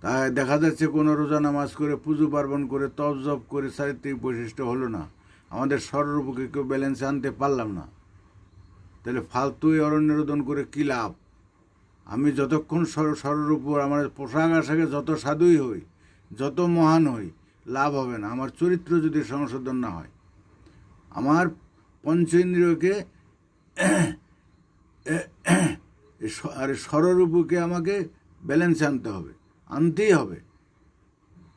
তাই দেখা যাচ্ছে কোনো রোজা নামাজ করে, পুজো পার্বণ করে, তপ জপ করে চারিত্রিক বৈশিষ্ট্য হলো না, আমাদের স্বরূপকে কেউ ব্যালেন্সে আনতে পারলাম না। তাহলে ফালতুই অরণ্য রোদন করে কী লাভ? আমি যতক্ষণ স্বরূপ, আমার পোশাক আশাকে যত সাধুই হই, যত মহান হই, লাভ হবে না আমার চরিত্র যদি সংশোধন না হয়। আমার পঞ্চেন্দ্রিয়কে আর স্বরূপকে আমাকে ব্যালেন্সে আনতে হবে, আনতেই হবে।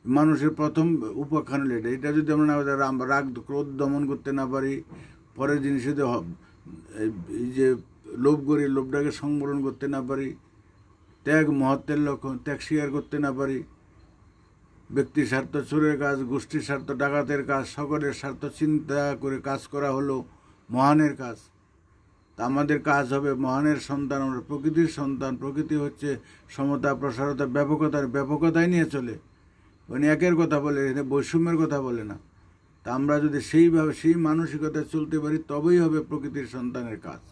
মানুষের প্রথম উপাখ্যান হলো এটা যদি আমরা রাগ ক্রোধ দমন করতে না পারি, পরের জিনিসে এই যে লোভ করি, লোভটাকে সংবরণ করতে না পারি, ত্যাগ মহত্বের লক্ষণ, ত্যাগ স্বীকার করতে না পারি, ব্যক্তির স্বার্থ চোরের কাজ, গোষ্ঠীর স্বার্থ ডাকাতের কাজ, সকলের স্বার্থ চিন্তা করে কাজ করা হলো মহানের কাজ। তা আমাদের কাজ হবে মহানের সন্তান, আমরা প্রকৃতির সন্তান। প্রকৃতি হচ্ছে সমতা, প্রসারতা, ব্যাপকতায় নিয়ে চলে। উনি একের কথা বলে, বৈষম্যের কথা বলে না। তা আমরা যদি সেইভাবে সেই মানসিকতায় চলতে পারি, তবেই হবে প্রকৃতির সন্তানের কাজ,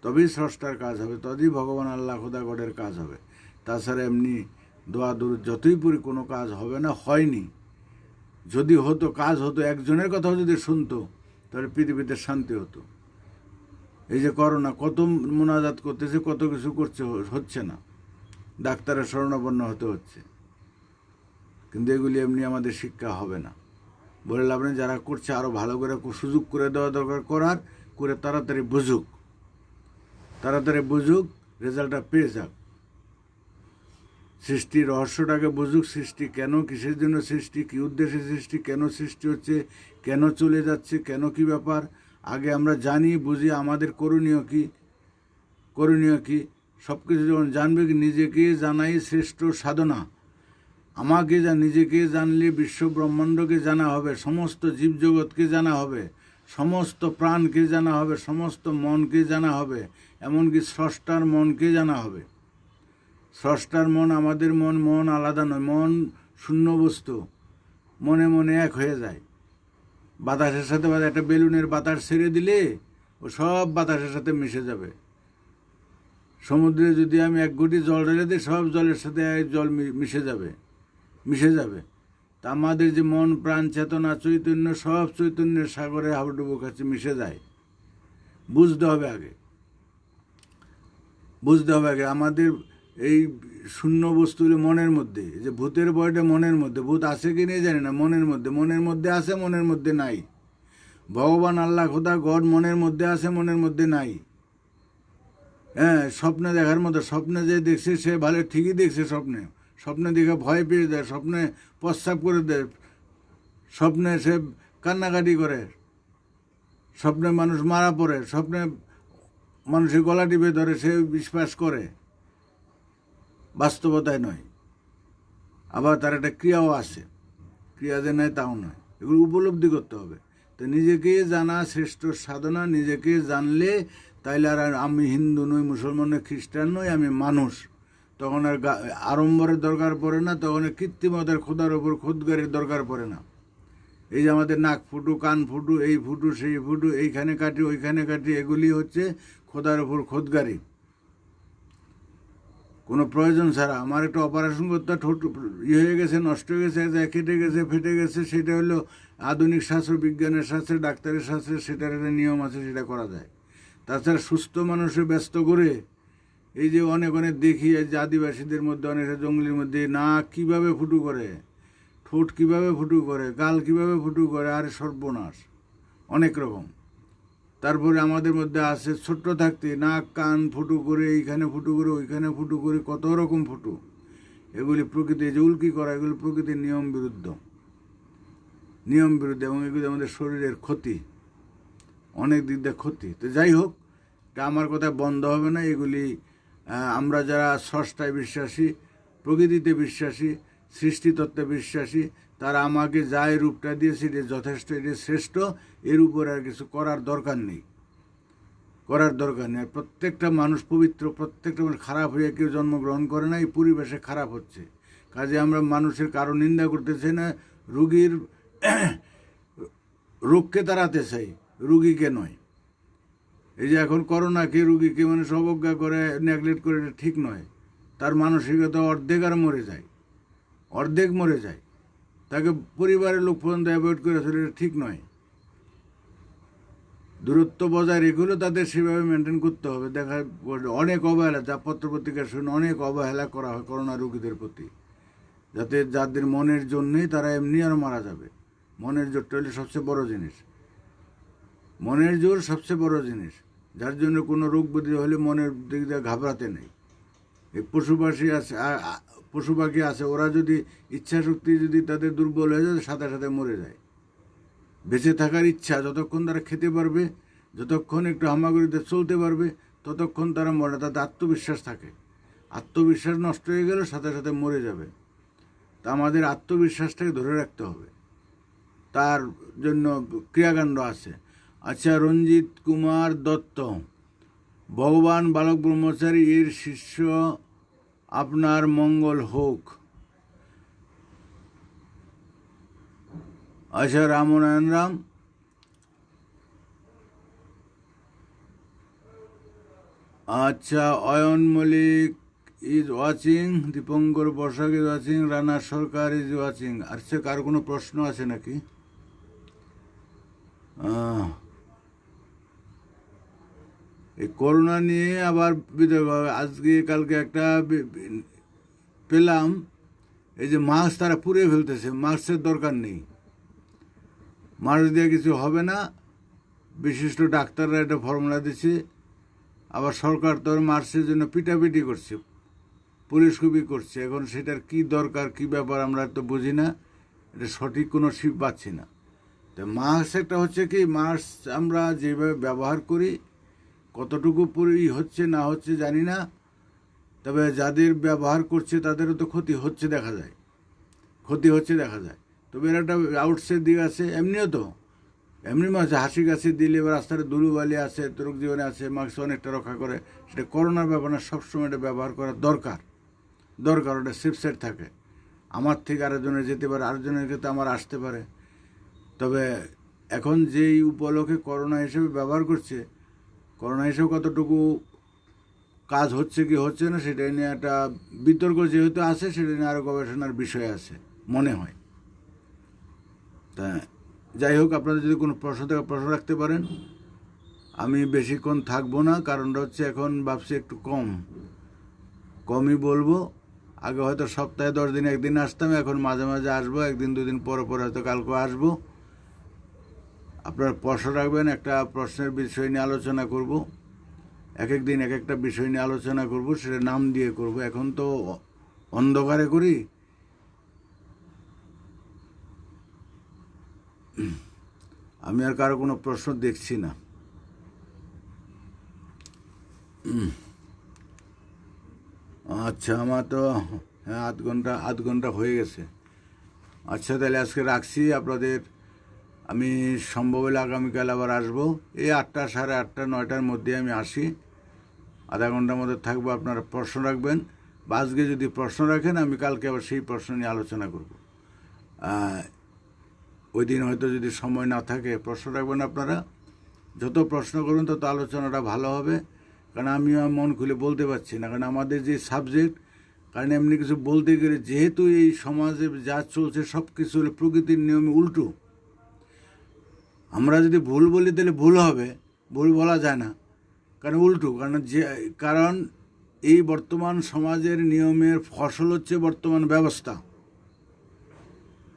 তবেই স্রষ্টার কাজ হবে, তবেই ভগবান আল্লাহ খোদা গডের কাজ হবে। তাছাড়া এমনি দোয়া দূর যতই পড়ি কোনো কাজ হবে না, হয়নি। যদি হতো, কাজ হতো, একজনের কথাও যদি শুনতো, তাহলে পৃথিবীতে শান্তি হতো। এই যে করোনা, কত মোনাজাত করতেছে, কত কিছু করছে, হচ্ছে না, ডাক্তারের শরণাপন্ন হতে হচ্ছে। কিন্তু এগুলি এমনি আমাদের শিক্ষা হবে না, বলে লাভ নেই। যারা করছে আরও ভালো করে সুযোগ করে দেওয়া দরকার, করে তাড়াতাড়ি বুঝুক, রেজাল্টটা পেয়ে যাক, সৃষ্টির রহস্যটাকে বুঝুক। সৃষ্টি কেন, কিসের জন্য সৃষ্টি, কী উদ্দেশ্যে সৃষ্টি, কেন সৃষ্টি হচ্ছে, কেন চলে যাচ্ছে, কেন কি ব্যাপার, আগে আমরা জানি, বুঝি আমাদের করণীয় কি সব কিছু যখন জানবে, নিজেকে জানাই শ্রেষ্ঠ সাধনা। আমাকে নিজেকে জানলে বিশ্ব ব্রহ্মাণ্ডকে জানা হবে, সমস্ত জীবজগৎকে জানা হবে, সমস্ত প্রাণকে জানা হবে, সমস্ত মনকে জানা হবে, এমনকি স্রষ্টার মনকে জানা হবে। স্রষ্টার মন, আমাদের মন আলাদা নয়, মন শূন্য বস্তু, মনে মনে এক হয়ে যায়। বাতাসের সাথে একটা বেলুনের বাতাস ছেড়ে দিলে ও সব বাতাসের সাথে মিশে যাবে। সমুদ্রে যদি আমি এক ঘটি জল ঢেলে দিই, সব জলের সাথে জল মিশে যাবে। তা আমাদের যে মন, প্রাণ, চেতনা, চৈতন্য, সব চৈতন্যের সাগরে হাবুডুবু কাছে মিশে যায়। বুঝতে হবে আগে আমাদের এই শূন্য বস্তুগুলো মনের মধ্যে। যে ভূতের বয়টা মনের মধ্যে, ভূত আছে কি নেই জানি না, মনের মধ্যে আছে, মনের মধ্যে নাই। ভগবান আল্লাহ খোদা গড মনের মধ্যে আছে, মনের মধ্যে নাই। হ্যাঁ, স্বপ্নে দেখার মতো, স্বপ্নে যে দেখছে সে ভালো ঠিকই দেখছে, স্বপ্নে দেখে ভয় পেয়ে যায়, স্বপ্নে প্রস্রাব করে দেয়, স্বপ্নে সে কান্নাকাটি করে, স্বপ্নে মানুষ মারা পড়ে, স্বপ্নে মানুষের গলা টিপে ধরে, সে বিশ্বাস করে, বাস্তবতায় নয়। আবার তার একটা ক্রিয়াও আছে, ক্রিয়া যে নয় তাও নয়, এগুলো উপলব্ধি করতে হবে। তো নিজেকে জানা শ্রেষ্ঠ সাধনা। নিজেকে জানলে তাইলে আর আমি হিন্দু নই, মুসলমান নই, খ্রিস্টান নই, আমি মানুষ। তখন আর আড়ম্বরের দরকার পড়ে না, তখন কৃত্রিমতার খোদার ওপর খোদগারির দরকার পড়ে না। এই যে আমাদের নাক ফুটু, কান ফুটু, এই ফুটু, সেই ফুটু, এইখানে কাটি, ওইখানে কাটি, এগুলি হচ্ছে খোদার ওপর খোদগারি, কোনো প্রয়োজন ছাড়া। আমার একটা অপারেশন করতে, ঠোঁট হয়ে গেছে, নষ্ট হয়ে গেছে, কেটে গেছে, ফেটে গেছে, সেটা হলো আধুনিক শাস্ত্র, বিজ্ঞানের শাস্ত্রে, ডাক্তারের শাস্ত্রে সেটার একটা নিয়ম আছে, সেটা করা যায়। তাছাড়া সুস্থ মানুষের ব্যস্ত করে এই যে অনেক দেখি যে আদিবাসীদের মধ্যে, অনেক জঙ্গলের মধ্যে নাক কীভাবে ফুটু করে, ঠোঁট কীভাবে ফুটু করে, গাল কীভাবে ফুটু করে, আর সর্বনাশ অনেক রকম। তারপরে আমাদের মধ্যে আছে ছোট্ট থাকতে নাক কান ফুটু করে, এইখানে ফুটু করে, ওইখানে ফুটু করে, কত রকম ফুটু। এগুলি প্রকৃতি যে উল্কি করা, এগুলি প্রকৃতির নিয়ম বিরুদ্ধ, এবং এগুলি আমাদের শরীরের ক্ষতি, অনেক দিক দিয়ে ক্ষতি। তো যাই হোক, তা আমার কথা বন্ধ হবে না। এগুলি আমরা যারা স্রষ্টায় বিশ্বাসী, প্রকৃতিতে বিশ্বাসী, সৃষ্টিতত্ত্বে বিশ্বাসী, তারা আমাকে যা এই রূপটা দিয়েছে এটা যথেষ্ট, এটা শ্রেষ্ঠ, এর উপরে আর কিছু করার দরকার নেই। আর প্রত্যেকটা মানুষ পবিত্র, প্রত্যেকটা মানুষ খারাপ হয়ে কেউ জন্মগ্রহণ করে না, এই পরিবেশে খারাপ হচ্ছে। কাজে আমরা মানুষের কারো নিন্দা করতেছি না, রোগীর রোগকে তাড়াতে চাই, রুগীকে নয়। এই যে এখন করোনাকে, রুগীকে মানুষ অবজ্ঞা করে, নেগলেক্ট করে, এটা ঠিক নয়। তার মানসিকতা অর্ধেক মরে যায়, তাকে পরিবারের লোক পর্যন্ত অ্যাভয়েড করে ফেলে, এটা ঠিক নয়। দূরত্ব বজায় রেখেও তাদের সেভাবে মেনটেন করতে হবে। দেখা অনেক অবহেলা, যা পত্রপত্রিকা শুনে অনেক অবহেলা করা হয় করোনা রোগীদের প্রতি, যাদের মনের জন্যেই তারা এমনি আরও মারা যাবে। মনের জোরটা হলে সবচেয়ে বড় জিনিস, মনের জোর সবচেয়ে বড় জিনিস, যার জন্য কোনো রোগ ব্যাধি হলে মনের দিক দিয়ে ঘাবড়াতে নেই। এই পশু পাখি আছে, ওরা যদি ইচ্ছা শক্তি যদি তাদের দুর্বল হয়ে যায় সাথে সাথে মরে যায়। বেঁচে থাকার ইচ্ছা যতক্ষণ তারা খেতে পারবে, যতক্ষণ একটু হামাগুড়িতে চলতে পারবে, ততক্ষণ তারা মরে, তাতে আত্মবিশ্বাস থাকে। আত্মবিশ্বাস নষ্ট হয়ে গেলে সাথে সাথে মরে যাবে। তা আমাদের আত্মবিশ্বাসটাকে ধরে রাখতে হবে, তার জন্য ক্রিয়াকাণ্ড আছে। আচ্ছা, রঞ্জিত কুমার দত্ত, ভগবান বালক ব্রহ্মচারী এর শিষ্য, আপনার মঙ্গল হোক। আচ্ছা, রামনারায়ণ রাম, আচ্ছা, Ayan Mallick is watching, Dipankar Basak is watching, Rana Sarkar is watching. আচ্ছা, কার কোনো প্রশ্ন আছে নাকি? এই করোনা নিয়ে আবার বিতর্ক। আজকে কালকে একটা পেলাম, এই যে মাস্ক তারা পুড়িয়ে ফেলতেছে, মাস্কের দরকার নেই, মাস্ক দিয়ে কিছু হবে না। বিশিষ্ট ডাক্তাররা একটা ফর্মুলা দিচ্ছে, আবার সরকার তো মাস্কের জন্য পিটাপিটি করছে, পুলিশ খুবই করছে। এখন সেটার কি দরকার, কি ব্যাপার আমরা তো বুঝি না, এটা সঠিক কোনো শিপ পাচ্ছি না। তো মাস্ক একটা হচ্ছে কি, মাস্ক আমরা যেভাবে ব্যবহার করি, কতটুকু হচ্ছে না হচ্ছে জানি না, তবে যাদের ব্যবহার করছে তাদেরও তো ক্ষতি হচ্ছে দেখা যায়, তবে এর একটা আউটসাইড দিক আছে। এমনিও তো এমনি মাঝে হাসি কাশি দিলে এবার রাস্তায় ধুলোবালি আছে, রোগ জীবনে আছে, মাস্ক অনেকটা রক্ষা করে। সেটা করোনার ব্যাপার না, সবসময় এটা ব্যবহার করা দরকার, ওটা সেফ সাইড থাকে। আমার থেকে আরেকজনের যেতে পারে, আরেকজনের ক্ষেত্রে আমার আসতে পারে। তবে এখন যেই উপলক্ষে করোনা হিসেবে ব্যবহার করছে, করোনা হিসেবে কতটুকু কাজ হচ্ছে কি হচ্ছে না সেটা নিয়ে একটা বিতর্ক যেহেতু আছে, সেটা নিয়ে আরও গবেষণার বিষয় আছে মনে হয়। তা যাই হোক, আপনারা যদি কোনো প্রশ্ন থেকে প্রশ্ন রাখতে পারেন। আমি বেশিক্ষণ থাকবো না, কারণটা হচ্ছে এখন ভাবছি একটু কমই বলবো। আগে হয়তো সপ্তাহে 10 দিন একদিন আসতাম, এখন মাঝে মাঝে আসবো, একদিন দুদিন পরে হয়তো কালকে আসবো। আপনারা প্রশ্ন রাখবেন, একটা প্রশ্নের বিষয় নিয়ে আলোচনা করব, এক এক দিন এক একটা বিষয় নিয়ে আলোচনা করব, সেটা নাম দিয়ে করব। এখন তো অন্ধকারে করি। আমি আর কারো কোনো প্রশ্ন দেখছি না। আচ্ছা, আমার তো হ্যাঁ আধ ঘন্টা হয়ে গেছে। আচ্ছা, তাহলে আজকে রাখছি। আপনাদের আমি সম্ভব হলে আগামীকাল আবার আসবো, এই 8টা, সাড়ে 8টা, 9টার মধ্যে আমি আসি, আধা ঘন্টার মধ্যে থাকবো। আপনারা প্রশ্ন রাখবেন, বা আজকে যদি প্রশ্ন রাখেন আমি কালকে আবার সেই প্রশ্ন নিয়ে আলোচনা করব। ওই দিন হয়তো যদি সময় না থাকে, প্রশ্ন রাখবেন আপনারা। যত প্রশ্ন করুন তত আলোচনাটা ভালো হবে, কারণ আমিও মন খুলে বলতে পারছি না, কারণ আমাদের যে সাবজেক্ট, কারণ এমনি কিছু বলতে গেলে যেহেতু এই সমাজে যা চলছে সব কিছু হলে প্রকৃতির নিয়মে উল্টো। আমরা যদি ভুল বলি তাহলে ভুল হবে, ভুল বলা যায় না, কারণ উল্টো। কারণ এই বর্তমান সমাজের নিয়মের ফসল হচ্ছে বর্তমান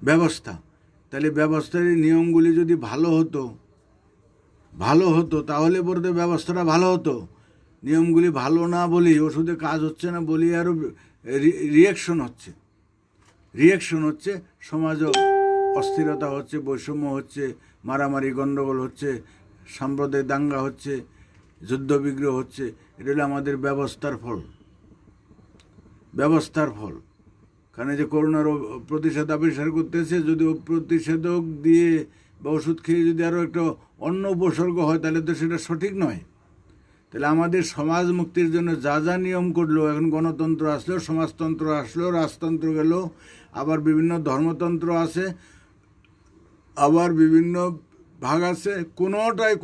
ব্যবস্থা। তাহলে ব্যবস্থার নিয়মগুলি যদি ভালো হতো তাহলে পরে ব্যবস্থাটা ভালো হতো। নিয়মগুলি ভালো না বলি, ওষুধে কাজ হচ্ছে না বলি, আরও রিয়াকশন হচ্ছে, সমাজও অস্থিরতা হচ্ছে, বৈষম্য হচ্ছে, মারামারি গণ্ডগোল হচ্ছে, সাম্প্রদায়িক দাঙ্গা হচ্ছে, যুদ্ধবিগ্রহ হচ্ছে। এটা হলো আমাদের ব্যবস্থার ফল। কারণ যে করোনার প্রতিষেধক আবিষ্কার করতেছে, যদি প্রতিষেধক দিয়ে বা ওষুধ খেয়ে যদি আরও একটা অন্য উপসর্গ হয়, তাহলে তো সেটা সঠিক নয়। তাহলে আমাদের সমাজ মুক্তির জন্য যা যা নিয়ম করলো, এখন গণতন্ত্র আসলো, সমাজতন্ত্র আসলো, রাজতন্ত্র গেল, আবার বিভিন্ন ধর্মতন্ত্র আছে, আবার বিভিন্ন ভাগ আছে,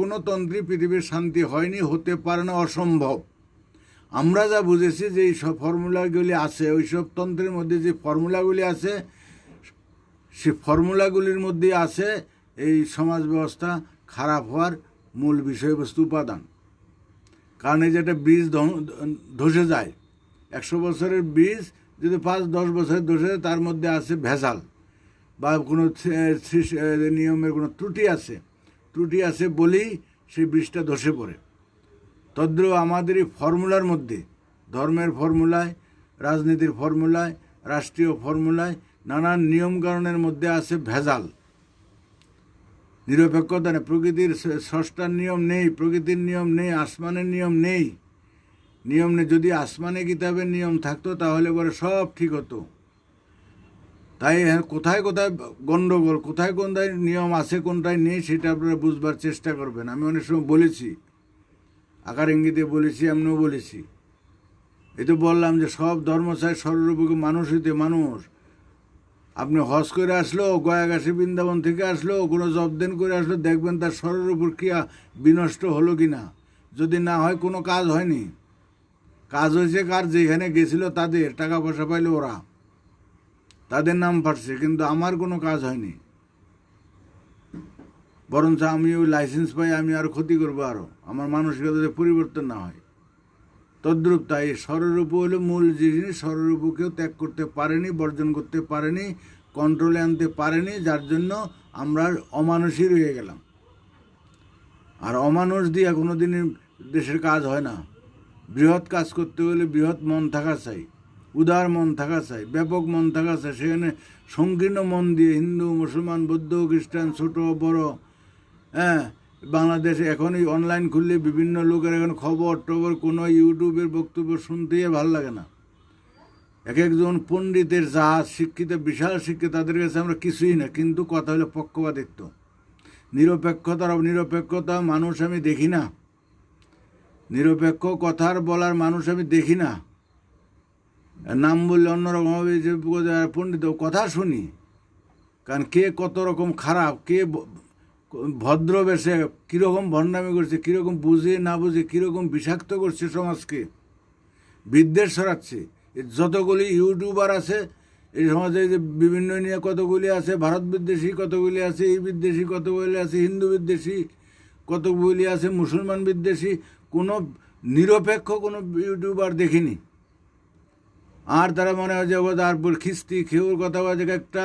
কোনো তন্ত্রই পৃথিবীর শান্তি হয়নি, হতে পারে না, অসম্ভব। আমরা যা বুঝেছি যে এই সব ফর্মুলাগুলি আছে, ওই সব তন্ত্রের মধ্যে যে ফর্মুলাগুলি আছে, সেই ফর্মুলাগুলির মধ্যে আছে এই সমাজ ব্যবস্থা খারাপ হওয়ার মূল বিষয়বস্তু উপাদান। কারণ এই যে একটা বীজ ধসে যায়, 100 বছরের বীজ যদি 5-10 বছরে ধসে যায়, তার মধ্যে আছে ভেজাল বা কোনো নিয়মের কোনো ত্রুটি আছে বলেই সেই বীজটা ধসে পড়ে। তদ্রূপ আমাদের এই ফর্মুলার মধ্যে, ধর্মের ফর্মুলায়, রাজনীতির ফর্মুলায়, রাষ্ট্রীয় ফর্মুলায় নানান নিয়মকানুনের মধ্যে আছে ভেজাল। নিরপেক্ষতা নেই, প্রকৃতির স্রষ্টার নিয়ম নেই, প্রকৃতির নিয়ম নেই, আসমানের নিয়ম নেই। নিয়ম নেই। যদি আসমানে কিতাবের নিয়ম থাকতো তাহলে পরে সব ঠিক হতো। তাই কোথায় কোথায় গণ্ডগোল, কোথায় কোনটায় নিয়ম আছে কোনটায় নেই সেটা আপনারা বুঝবার চেষ্টা করবেন। আমি অনেক সময় বলেছি, আকার ইঙ্গিতে বলেছি, এমনিও বলেছি। এই তো বললাম যে সব ধর্ম চাই সর্বরূপকে মানুষ হইতে মানুষ। আপনি হজ করে আসলো, গয়াগাছি বৃন্দাবন থেকে আসলো, কোনো জবদেন করে আসলো, দেখবেন তার সর্বরূপর ক্রিয়া বিনষ্ট হলো কি না। যদি না হয় কোনো কাজ হয়নি। কাজ হয়েছে কার, যেখানে গেছিল তাদের, টাকা পয়সা পাইলো ওরা, তাদের নাম ফাটছে, কিন্তু আমার কোনো কাজ হয়নি। বরঞ্চ আমি ওই লাইসেন্স পাই, আমি আরও ক্ষতি করবো, আরও আমার মানসিকতাতে পরিবর্তন না হয়। তদ্রূপ তাই স্বরূপ হলো মূল জিনিস। স্বরূপকেও ত্যাগ করতে পারেনি, বর্জন করতে পারেনি, কন্ট্রোলে আনতে পারেনি, যার জন্য আমরা অমানুষই রয়ে গেলাম। আর অমানুষ দিয়ে কোনো দিনই দেশের কাজ হয় না। বৃহৎ কাজ করতে হলে বৃহৎ মন থাকা চাই, উদার মন থাকা চাই, ব্যাপক মন থাকা চাই। সেখানে সংকীর্ণ মন দিয়ে হিন্দু, মুসলমান, বৌদ্ধ, খ্রিস্টান, ছোট বড়, বাংলাদেশে এখনই অনলাইন খুললে বিভিন্ন লোকের এখন খবর টবর, কোনো ইউটিউবের বক্তব্য শুনতেই ভালো লাগে না। এক একজন পণ্ডিতের জাহাজ, শিক্ষিত, বিশাল শিক্ষিত, তাদের কাছে আমরা কিছুই না, কিন্তু কথা হলো পক্ষপাতিত্ব, নিরপেক্ষতা মানুষ আমি দেখি না। নিরপেক্ষ কথার বলার মানুষ আমি দেখি না। নাম বললে অন্যরকমভাবে যে পণ্ডিত কথা শুনি, কারণ কে কত রকম খারাপ, কে ভদ্র বেশে কীরকম ভণ্ডামি করছে, কীরকম বুঝে না বুঝে কীরকম বিষাক্ত করছে সমাজকে, বিদ্বেষ ছড়াচ্ছে। যতগুলি ইউটিউবার আছে এই সমাজে, যে বিভিন্ন নিয়ে কতগুলি আছে, ভারত বিদ্বেষী কতগুলি আছে, এই বিদ্বেষী কতগুলি আছে, হিন্দু বিদ্বেষী কতগুলি আছে, মুসলমান বিদ্বেষী, কোনো নিরপেক্ষ কোনো ইউটিউবার দেখিনি। আর তারা মনে হয় যে আর খিস্তি খেউর কথা বলে, একটা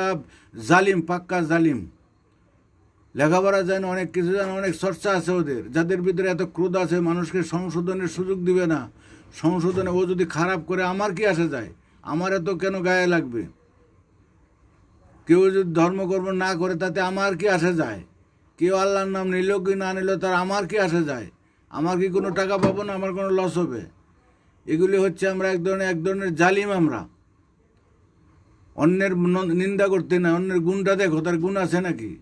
জালিম, পাক্কা জালিম। লেখাপড়া জানে, অনেক কিছু জানে, অনেক চর্চা আছে ওদের, যাদের ভিতরে এত ক্রোধ আছে, মানুষকে সংশোধনের সুযোগ দিবে না। সংশোধনে ও যদি খারাপ করে আমার কি আসে যায়, আমার এত কেন গায়ে লাগবে? কেউ যদি ধর্মকর্ম না করে তাতে আমার কি আসে যায়? কেউ আল্লাহর নাম নিল কি না নিল তার আমার কি আসে যায়? আমার কি কোনো টাকা পাবো না, আমার কোনো লস হবে? এগুলি হচ্ছে আমরা এক ধরনের জালিম। আমরা অন্যের নিন্দা করতে না, অন্যের গুণটা দেখো, তার গুণ আছে নাকি?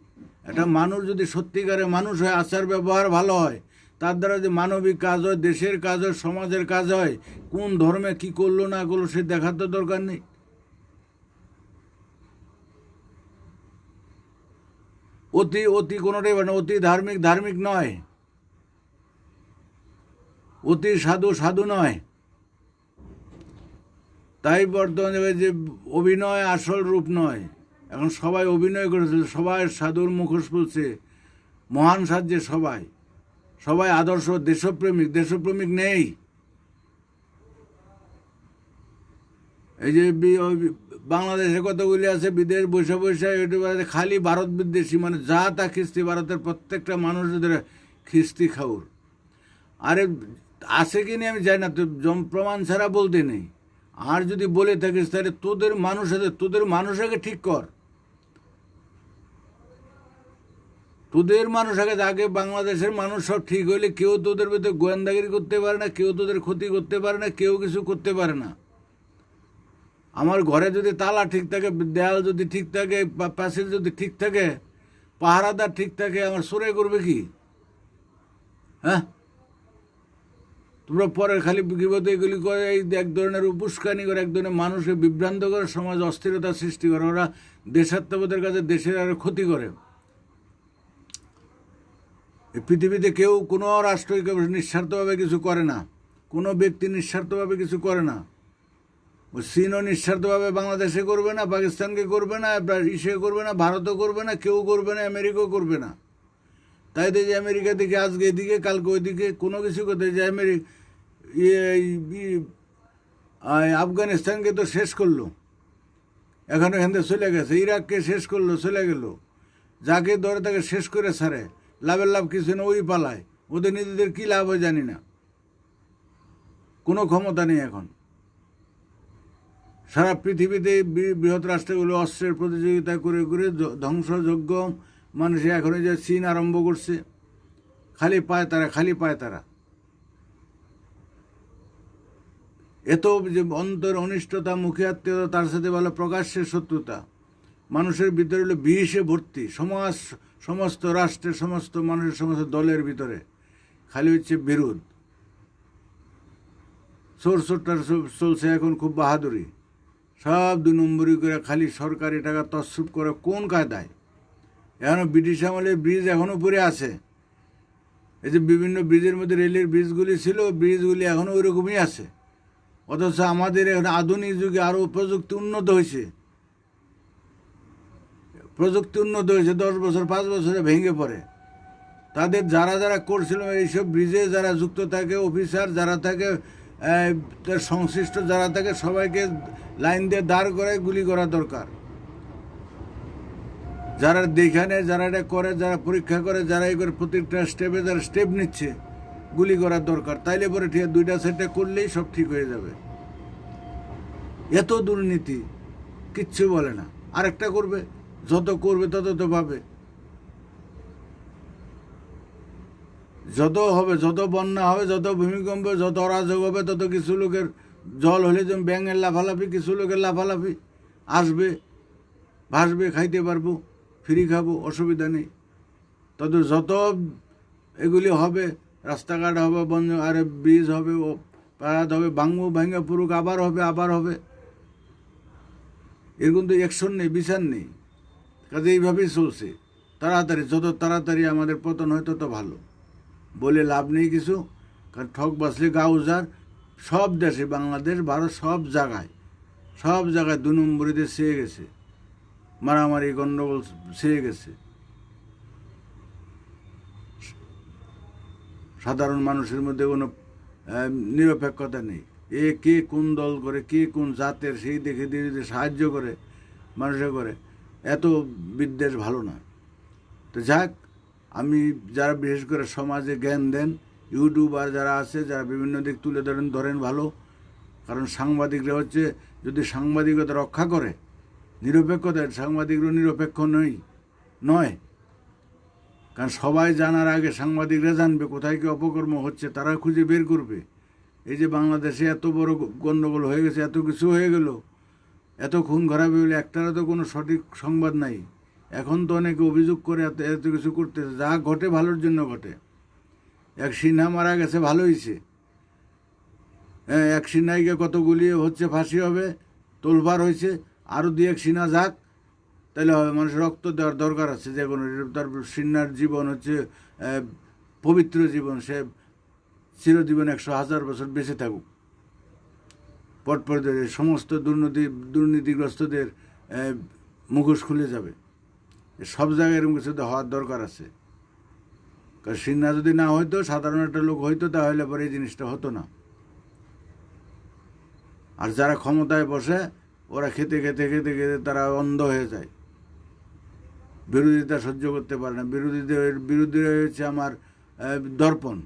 একটা মানুষ যদি সত্যিকারে মানুষ হয়, আচার ব্যবহার ভালো হয়, তার দ্বারা যে মানবিক কাজ হয়, দেশের কাজ হয়, সমাজের কাজ হয়, কোন ধর্মে কি করলো না করলো সে দেখার তো দরকার নেই। অতি কোনোটাই না, অতি ধার্মিক নয়, অতি সাধু নয়। তাই বর্তমানে যে অভিনয় আসল রূপ নয়, এখন সবাই অভিনয় করেছে, সবাই সাধুর মুখোশ বলছে, মহান সাজছে সবাই আদর্শ দেশপ্রেমিক নেই। এই যে বাংলাদেশে কতগুলি আছে বিদেশ বৈশা ইউটিউবে খালি ভারত বিদ্বেষী, মানে যা তা খিস্তি, ভারতের প্রত্যেকটা মানুষদের খিস্তি খাউর। আরে আছে কি নিয়ে আমি জানি না, তো প্রমাণ ছাড়া বলতে নেই। আর যদি বলে থাকিস তাহলে তোদের মানুষকে ঠিক কর, তোদের মানুষ আগে বাংলাদেশের মানুষ সব ঠিক হইলে কেউ তোদের ভিতরে গোয়েন্দাগিরি করতে পারে না, কেউ তোদের ক্ষতি করতে পারে না, কেউ কিছু করতে পারে না। আমার ঘরে যদি তালা ঠিক থাকে, দেয়াল যদি ঠিক থাকে, পাঁচিল যদি ঠিক থাকে, পাহারাদার ঠিক থাকে, আমার সরে করবে কি? হ্যাঁ, তোমরা পরের খালি বিপদে এগুলি করে, এই এক ধরনের উস্কানি করে, এক ধরনের মানুষকে বিভ্রান্ত করে, সমাজ অস্থিরতা সৃষ্টি করে। ওরা দেশাত্মবোধের কাছে দেশের আরো ক্ষতি করে। এই পৃথিবীতে কেউ কোনো রাষ্ট্র নিঃস্বার্থভাবে কিছু করে না, কোনো ব্যক্তি নিঃস্বার্থভাবে কিছু করে না। চীনও নিঃস্বার্থভাবে বাংলাদেশে করবে না, পাকিস্তানকে করবে না, করবে না, ভারতও করবে না, কেউ করবে না, আমেরিকাও করবে না। তাই যে আমেরিকা দিকে আজকে এদিকে, কালকে ওইদিকে, কোনো কিছু করতে যে আফগানিস্তানকে তো শেষ করলো, এখন এখান থেকে চলে গেছে, ইরাককে শেষ করলো, চলে গেল, যাকে ধরে তাকে শেষ করে ছাড়ে, লাভের লাভ কিছু না, ওই পালায়, ওদের নিজেদের কী লাভ হয় জানি না, কোনো ক্ষমতা নেই এখন। সারা পৃথিবীতে বৃহৎ রাষ্ট্রগুলো অস্ত্রের প্রতিযোগিতা করে করে ধ্বংসযোগ্য মানুষ এখন যে চীন আরম্ভ করছে, খালি পায় তারা। এত যে অন্তর অনিষ্টতা, মুখে আত্মীয়তা, তার সাথে বলে প্রকাশ্যের শত্রুতা, মানুষের ভিতরে হলো বিষে ভর্তি। সমস্ত রাষ্ট্রের সমস্ত মানুষের সমস্ত দলের ভিতরে খালি হচ্ছে বিরোধ। চোরটার চলছে এখন খুব বাহাদুরি, সব 2 নম্বরই করে খালি সরকারি টাকা তসরুপ করে। কোন কায়দায়? এখনও ব্রিটিশ আমলে ব্রিজ এখনও পড়ে আছে। এই যে বিভিন্ন ব্রিজের মধ্যে রেলের ব্রিজগুলি ছিল, ব্রিজগুলি এখনও ওই রকমই আছে। অথচ আমাদের এখন আধুনিক যুগে আরও প্রযুক্তি উন্নত হয়েছে। 10 বছর 5 বছরে ভেঙে পড়ে। তাদের যারা করছিল এইসব ব্রিজে যারা যুক্ত থাকে, অফিসার যারা থাকে, সংশ্লিষ্ট যারা থাকে, সবাইকে লাইন দিয়ে দাঁড় করে গুলি করা দরকার। যারা দেখানে, যারা এটা করে, যারা পরীক্ষা করে, যারা এই করে প্রত্যেকটা স্টেপে যারা স্টেপ নিচ্ছে, গুলি করার দরকার। তাইলে পরে ঠিক 2টা সেটে করলেই সব ঠিক হয়ে যাবে। এত দুর্নীতি, কিচ্ছু বলে না। আরেকটা করবে, যত করবে তত তো পাবে। যত হবে, যত বন্যা হবে, যত ভূমিকম্প, যত অরাজক হবে, তত কিছু লোকের জল হলে যেমন ব্যাঙের লাফালাফি, কিছু লোকের লাফালাফি আসবে, ভাসবে, খাইতে পারবো, ফ্রি খাবো, অসুবিধা নেই। তত যত এগুলি হবে, রাস্তাঘাট হবে, বন্ধ, আরে ব্রিজ হবে, পাড়াত হবে, ভাঙা পুরুক, আবার হবে। এর কিন্তু অ্যাকশন নেই, বিচার নেই। কাজে এইভাবেই চলছে। যত তাড়াতাড়ি আমাদের পতন হয় তত ভালো। বলে লাভ নেই কিছু, কারণ ঠক বাসলে গা উজার। সব দেশে, বাংলাদেশ, ভারত, সব জায়গায় 2 নম্বরীতে ছেয়ে গেছে, মারামারি গণ্ডগোল ছেয়ে গেছে। সাধারণ মানুষের মধ্যে কোনো নিরপেক্ষতা নেই। কে কোন দল করে, কে কোন জাতের, সেই দেখে ধীরে সাহায্য করে, মানুষে করে। এত বিদ্বেষ ভালো না। তো যাক, আমি যারা বিশেষ করে সমাজে জ্ঞান দেন, ইউটিউবার যারা আছে, যারা বিভিন্ন দিক তুলে ধরেন ভালো। কারণ সাংবাদিকরা হচ্ছে, যদি সাংবাদিকতা রক্ষা করে নিরপেক্ষতা, সাংবাদিকরা নিরপেক্ষ নয়। কারণ সবাই জানার আগে সাংবাদিকরা জানবে কোথায় কি অপকর্ম হচ্ছে, তারা খুঁজে বের করবে। এই যে বাংলাদেশে এত বড় গণ্ডগোল হয়ে গেছে, এত কিছু হয়ে গেল, এত খুন খারাপ হয়ে গেলে, একটারও তো কোনো সঠিক সংবাদ নাই। এখন তো অনেকে অভিযোগ করে এত কিছু করতেছে। যা ঘটে ভালোর জন্য ঘটে। এক সিনহা মারা গেছে, ভালো হয়েছে। এক সিনহাইকে কতগুলি হচ্ছে, ফাঁসি হবে, তোলপাড় হয়েছে। আরও 2-1 সিনহা যাক, তাহলে হবে। মানুষের রক্ত দেওয়ার দরকার আছে যে কোনো। তার সিনহার জীবন হচ্ছে পবিত্র জীবন, সে চিরজীবন 100,000 বছর বেঁচে থাকুক। পটপট সমস্ত দুর্নীতিগ্রস্তদের মুখোশ খুলে যাবে। সব জায়গায় এরকম কিছু হওয়ার দরকার আছে। কারণ সিনহা যদি না হইতো, সাধারণ একটা লোক হইতো, তাহলে পরে এই জিনিসটা হতো না। আর যারা ক্ষমতায় বসে, ওরা খেতে তারা অন্ধ হয়ে যায়, বিরোধিতা সহ্য করতে পারে না। বিরোধীরা হচ্ছে আমার দর্পণ।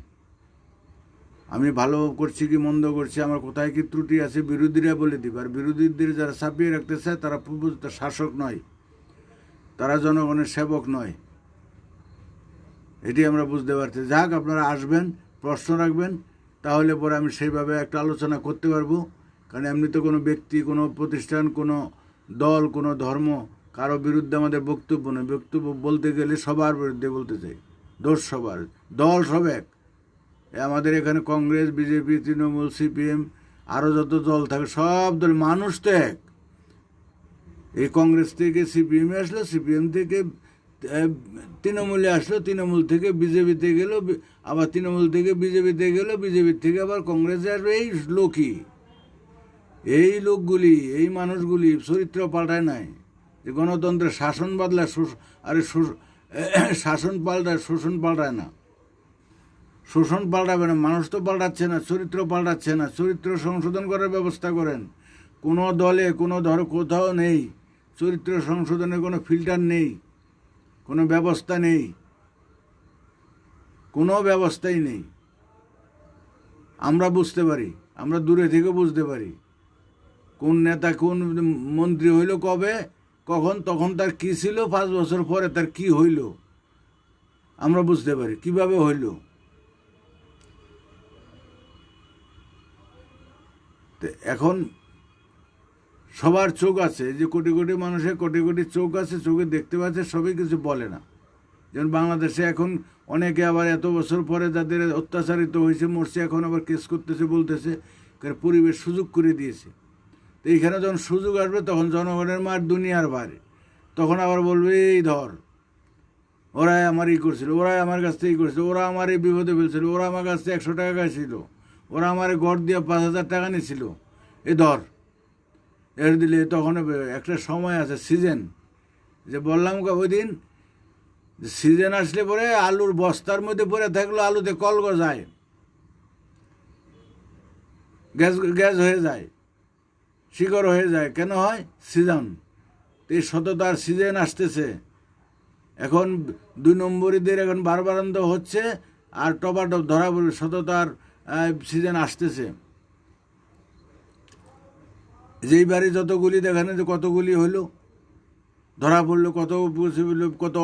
আমি ভালো করছি কি মন্দ করছি, আমার কোথায় কি ত্রুটি আছে, বিরোধীরা বলে দিবে। আর বিরোধীদের যারা চাপিয়ে রাখতে চায়, তারা প্রভুত্ব শাসক নয়, তারা জনগণের সেবক নয়। এটি আমরা বুঝতে পারছি। যাক, আপনারা আসবেন, প্রশ্ন রাখবেন, তাহলে পরে আমি সেইভাবে একটা আলোচনা করতে পারবো। কারণ এমনি তো কোনো ব্যক্তি, কোনো প্রতিষ্ঠান, কোনো দল, কোনো ধর্ম, কারো বিরুদ্ধে আমাদের বক্তব্য নয়। বক্তব্য বলতে গেলে সবার বিরুদ্ধে বলতে চাই, দোষ সবার, দল সব এক। আমাদের এখানে কংগ্রেস, বিজেপি, তৃণমূল, সিপিএম, আরও যত দল থাকে, সব দল, মানুষ তো এক। এই কংগ্রেস থেকে সিপিএমে আসলো, সিপিএম থেকে তৃণমূলে আসলো, তৃণমূল থেকে বিজেপিতে গেল, আবার তৃণমূল থেকে বিজেপিতে গেল, বিজেপির থেকে আবার কংগ্রেসে আসবে। এই লোকগুলি, এই মানুষগুলি চরিত্র পাল্টায় নাই। যে গণতন্ত্রের শাসন বদলায়, শাসন পাল্টায়, শোষণ পাল্টায় না। শোষণ পাল্টাবে না, মানুষ তো পাল্টাচ্ছে না, চরিত্র পাল্টাচ্ছে না। চরিত্র সংশোধন করার ব্যবস্থা করেন। কোনো দলে, কোনো কোথাও নেই চরিত্র সংশোধনের কোনো ফিল্টার নেই, কোনো ব্যবস্থা নেই, কোনো ব্যবস্থাই নেই। আমরা বুঝতে পারি, আমরা দূরে থেকে বুঝতে পারি কোন নেতা কোন মন্ত্রী হইল কবে কখন, তখন তার কি ছিল, 5 বছর পরে তার কি হইল আমরা বুঝতে পারি কিভাবে হইল। তো এখন সবার চোখ আছে, যে কোটি কোটি মানুষের কোটি কোটি চোখ আছে, চোখে দেখতে পাচ্ছে, সবই কিছু বলে না। যেমন বাংলাদেশে এখন অনেকে আবার এত বছর পরে যাদের অত্যাচারিত হয়েছে মরছে, এখন আবার কেস করতেছে, বলতেছে কারণ পরিবেশ সুযোগ করে দিয়েছে। তো এইখানে যখন সুযোগ আসবে তখন জনগণের মার দুনিয়ার বাইরে, তখন আবার বলবে এই ধর, ওরাই আমার ই করছিল, ওরাই আমার কাছ থেকে ই করছিল, ওরা আমার এই বিপদে ফেলছিল, ওরা আমার কাছ থেকে 100 টাকা খাইছিল, ওরা আমার ঘর দিয়ে 5,000 টাকা নিয়েছিল, এ ধর এর দিলে। তখন একটা সময় আছে সিজন, যে বললাম ওই দিন সিজন আসলে পরে আলুর বস্তার মধ্যে পরে থাকলো, আলুতে কল গজায়, গ্যাস গ্যাস হয়ে যায়, শিকড় হয়ে যায়। কেন হয়? সিজন। এই সততার সিজন আসতেছে এখন। 2 নম্বরীদের এখন বারবারান্ত হচ্ছে, আর টপাটপ ধরা পড়বে, সততার সিজন আসতেছে। যেই বাড়ি যতগুলি দেখানো, যে কতগুলি হইল, ধরা পড়লো, কত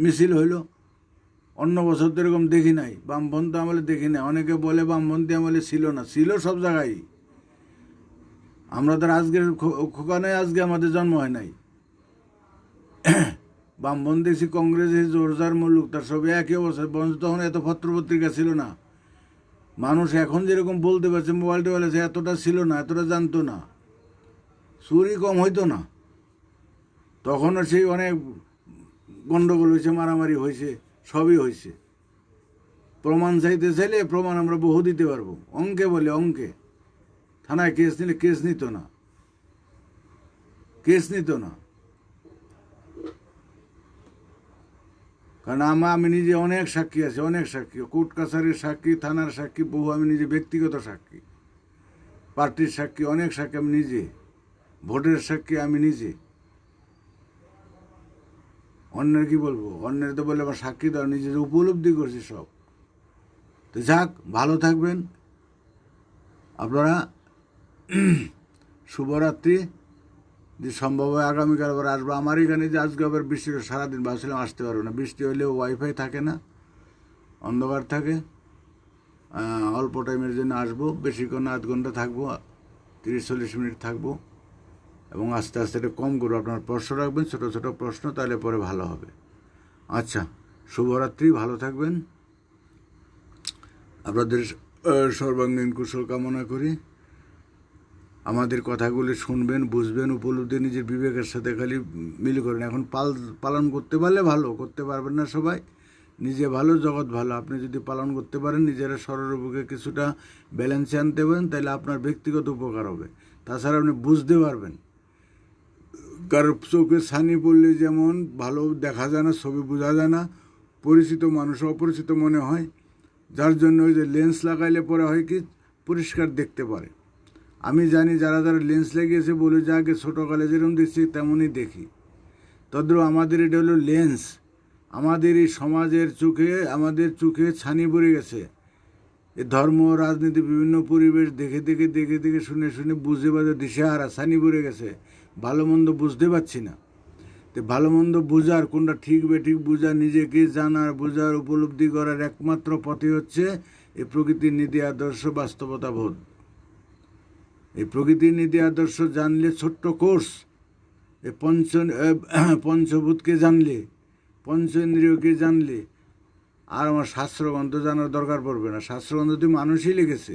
মিছিল হইল। অন্য বছর তো এরকম দেখি নাই, বামপন্থী আমলে দেখি নাই। অনেকে বলে বামপন্থী আমলে ছিল না, ছিল সব জায়গায়। আমরা তো আজকের খোকা নয়, আজকে আমাদের জন্ম হয় নাই। বামপন্থী কংগ্রেস জোরজার মুলুক, তার সবই একই অবস্থা। তখন এত পত্রপত্রিকা ছিল না, মানুষ এখন যেরকম বলতে পারছে, মোবাইল টোবাইল আছে, এতটা ছিল না, এতটা জানতো না, চুরি কম হইতো না। তখনও সেই অনেক গণ্ডগোল হয়েছে, মারামারি হয়েছে, সবই হয়েছে। প্রমাণ চাইতে চাইলে প্রমাণ আমরা বহু দিতে পারবো, অঙ্কে বলে অঙ্কে। থানায় কেস নিলে কেস নিত না, কেস নিত না। কারণ আমি নিজে অনেক সাক্ষী আছে, অনেক সাক্ষী, কোর্ট কাছারির সাক্ষী, থানার সাক্ষী, বহু আমি নিজে ব্যক্তিগত সাক্ষী, পার্টির সাক্ষী, অনেক সাক্ষী আমি নিজে, ভোটের সাক্ষী আমি নিজে। অন্যের কি বলবো? অন্যের তো বলে আমার সাক্ষী দেওয়া, নিজের উপলব্ধি করছি সব। তো যাক, ভালো থাকবেন আপনারা। শুভরাত্রি। যে সম্ভব হয় আগামীকাল আবার আসবো। আমার এখানে যে আজকে আবার বৃষ্টি, সারাদিন ভাবছিলাম আসতে পারবো না, বৃষ্টি হলেও ওয়াইফাই থাকে না, অন্ধকার থাকে। অল্প টাইমের জন্য আসবো, বেশিক্ষণ না, 8 ঘন্টা থাকবো, 30-40 মিনিট থাকবো, এবং আস্তে আস্তে এটা কম করবো। আপনার প্রশ্ন রাখবেন, ছোটো ছোটো প্রশ্ন, তাহলে পরে ভালো হবে। আচ্ছা, শুভরাত্রি, ভালো থাকবেন। আপনাদের সর্বাঙ্গীন কুশল কামনা করি। আমাদের কথাগুলি শুনবেন, বুঝবেন, উপলব্ধি নিজের বিবেকের সাথে খালি মিল করেন। এখন পালন করতে পারলে ভালো, করতে পারবেন না সবাই। নিজে ভালো, জগৎ ভালো। আপনি যদি পালন করতে পারেন, নিজেরা সরলরূপে কিছুটা ব্যালেন্সে আনতে পারেন, তাহলে আপনার ব্যক্তিগত উপকার হবে। তাছাড়া আপনি বুঝতে পারবেন। কারো চোখে ছানি পড়লে যেমন ভালো দেখা যায় না, ছবি বোঝা যায় না, পরিচিত মানুষ অপরিচিত মনে হয়, যার জন্য ওই যে লেন্স লাগাইলে পরে হয় কি পরিষ্কার দেখতে পারে। আমি জানি যারা যারা লেন্স লেগেছে বলে যে আগে ছোটোকালে যেরকম দেখছি তেমনই দেখি। তদ্রূপ আমাদের এটা হলো লেন্স। আমাদের এই সমাজের চোখে, আমাদের চোখে ছানি পড়ে গেছে। এ ধর্ম, রাজনীতি, বিভিন্ন পরিবেশ দেখে দেখে দেখে দেখে শুনে শুনে বুঝতে পারছে দিশেহারা, ছানি পড়ে গেছে। ভালো মন্দ বুঝতে পারছি না। তো ভালো মন্দ বোঝার, কোনটা ঠিক বেঠিক বোঝার, নিজেকে জানার, বোঝার, উপলব্ধি করার একমাত্র পথই হচ্ছে এই প্রকৃতির নীতি আদর্শ, বাস্তবতা বোধ। এই প্রকৃতির নীতি আদর্শ জানলে, ছোট্ট কোর্স, এই পঞ্চভূতকে জানলে, পঞ্চ ইন্দ্রিয়কে জানলে, আর আমার শাস্ত্রগ্রন্থ জানার দরকার পড়বে না। শাস্ত্রগ্রন্থ তো মানুষই লিখেছে।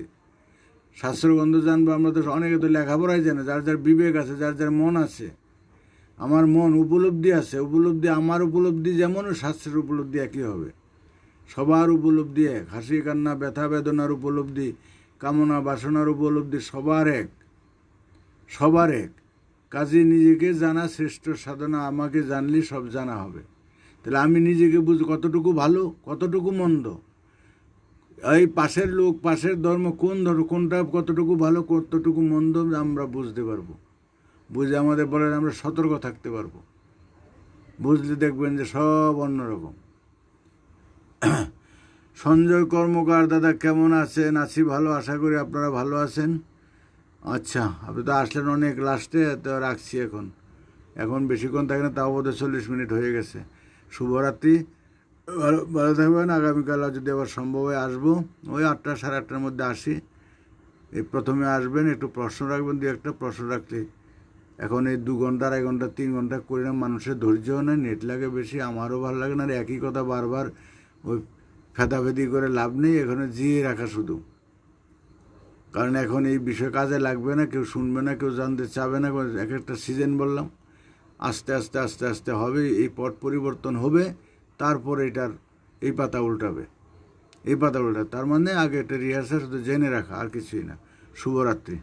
শাস্ত্রগ্রন্থ জানবো আমরা তো, অনেকে তো লেখাপড়াই জানে, যার যার বিবেক আছে, যার যার মন আছে। আমার মন উপলব্ধি আছে, উপলব্ধি, আমার উপলব্ধি যেমন শাস্ত্রের উপলব্ধি একই হবে। সবার উপলব্ধি এক। হাসি কান্না, ব্যথা বেদনার উপলব্ধি, কামনা বাসনার উপলব্ধি সবার এক, সবার এক। কাজে নিজেকে জানা শ্রেষ্ঠ সাধনা। আমাকে জানলে সব জানা হবে। তাহলে আমি নিজেকে বুঝি কতটুকু ভালো, কতটুকু মন্দ, এই পাশের লোক, পাশের ধর্ম, কোন ধর্ম, কোনটা কতটুকু ভালো, কতটুকু মন্দ আমরা বুঝতে পারবো। বুঝে আমাদের বলে আমরা সতর্ক থাকতে পারবো। বুঝলে দেখবেন যে সব অন্যরকম। সঞ্জয় কর্মকার দাদা কেমন আছেন? আছি ভালো, আশা করি আপনারা ভালো আছেন। আচ্ছা, আপনি তো আসলেন অনেক লাস্টে, তো রাখছি এখন। এখন বেশিক্ষণ থাকে না, তাও বোধহয় 40 মিনিট হয়ে গেছে। শুভরাত্রি, ভালো ভালো থাকবেন। আগামীকাল যদি আবার সম্ভব হয় আসবো, ওই 8টা সাড়ে 8টার মধ্যে আসি। এই প্রথমে আসবেন, একটু প্রশ্ন রাখবেন, দু একটা প্রশ্ন রাখলে এখন এই 2 ঘন্টা 2.5 ঘন্টা 3 ঘন্টা করি না, মানুষের ধৈর্যও নেই, নেট লাগে বেশি, আমারও ভালো লাগে না। আর একই কথা বারবার ওই ফেদাফেদি করে লাভ নেই, এখানে জিয়ে রাখা শুধু। কারণ এখন এই বিষয় কাজে লাগবে না, কেউ শুনবে না, কেউ জানতে চাবে না। এক একটা সিজন বললাম, আস্তে আস্তে আস্তে আস্তে হবে, এই পট পরিবর্তন হবে, তারপর এটার এই পাতা উল্টাবে, এই পাতা উল্টা। তার মানে আগে এটা রিহার্সাল শুধু জেনে রাখা, আর কিছুই না। শুভরাত্রি।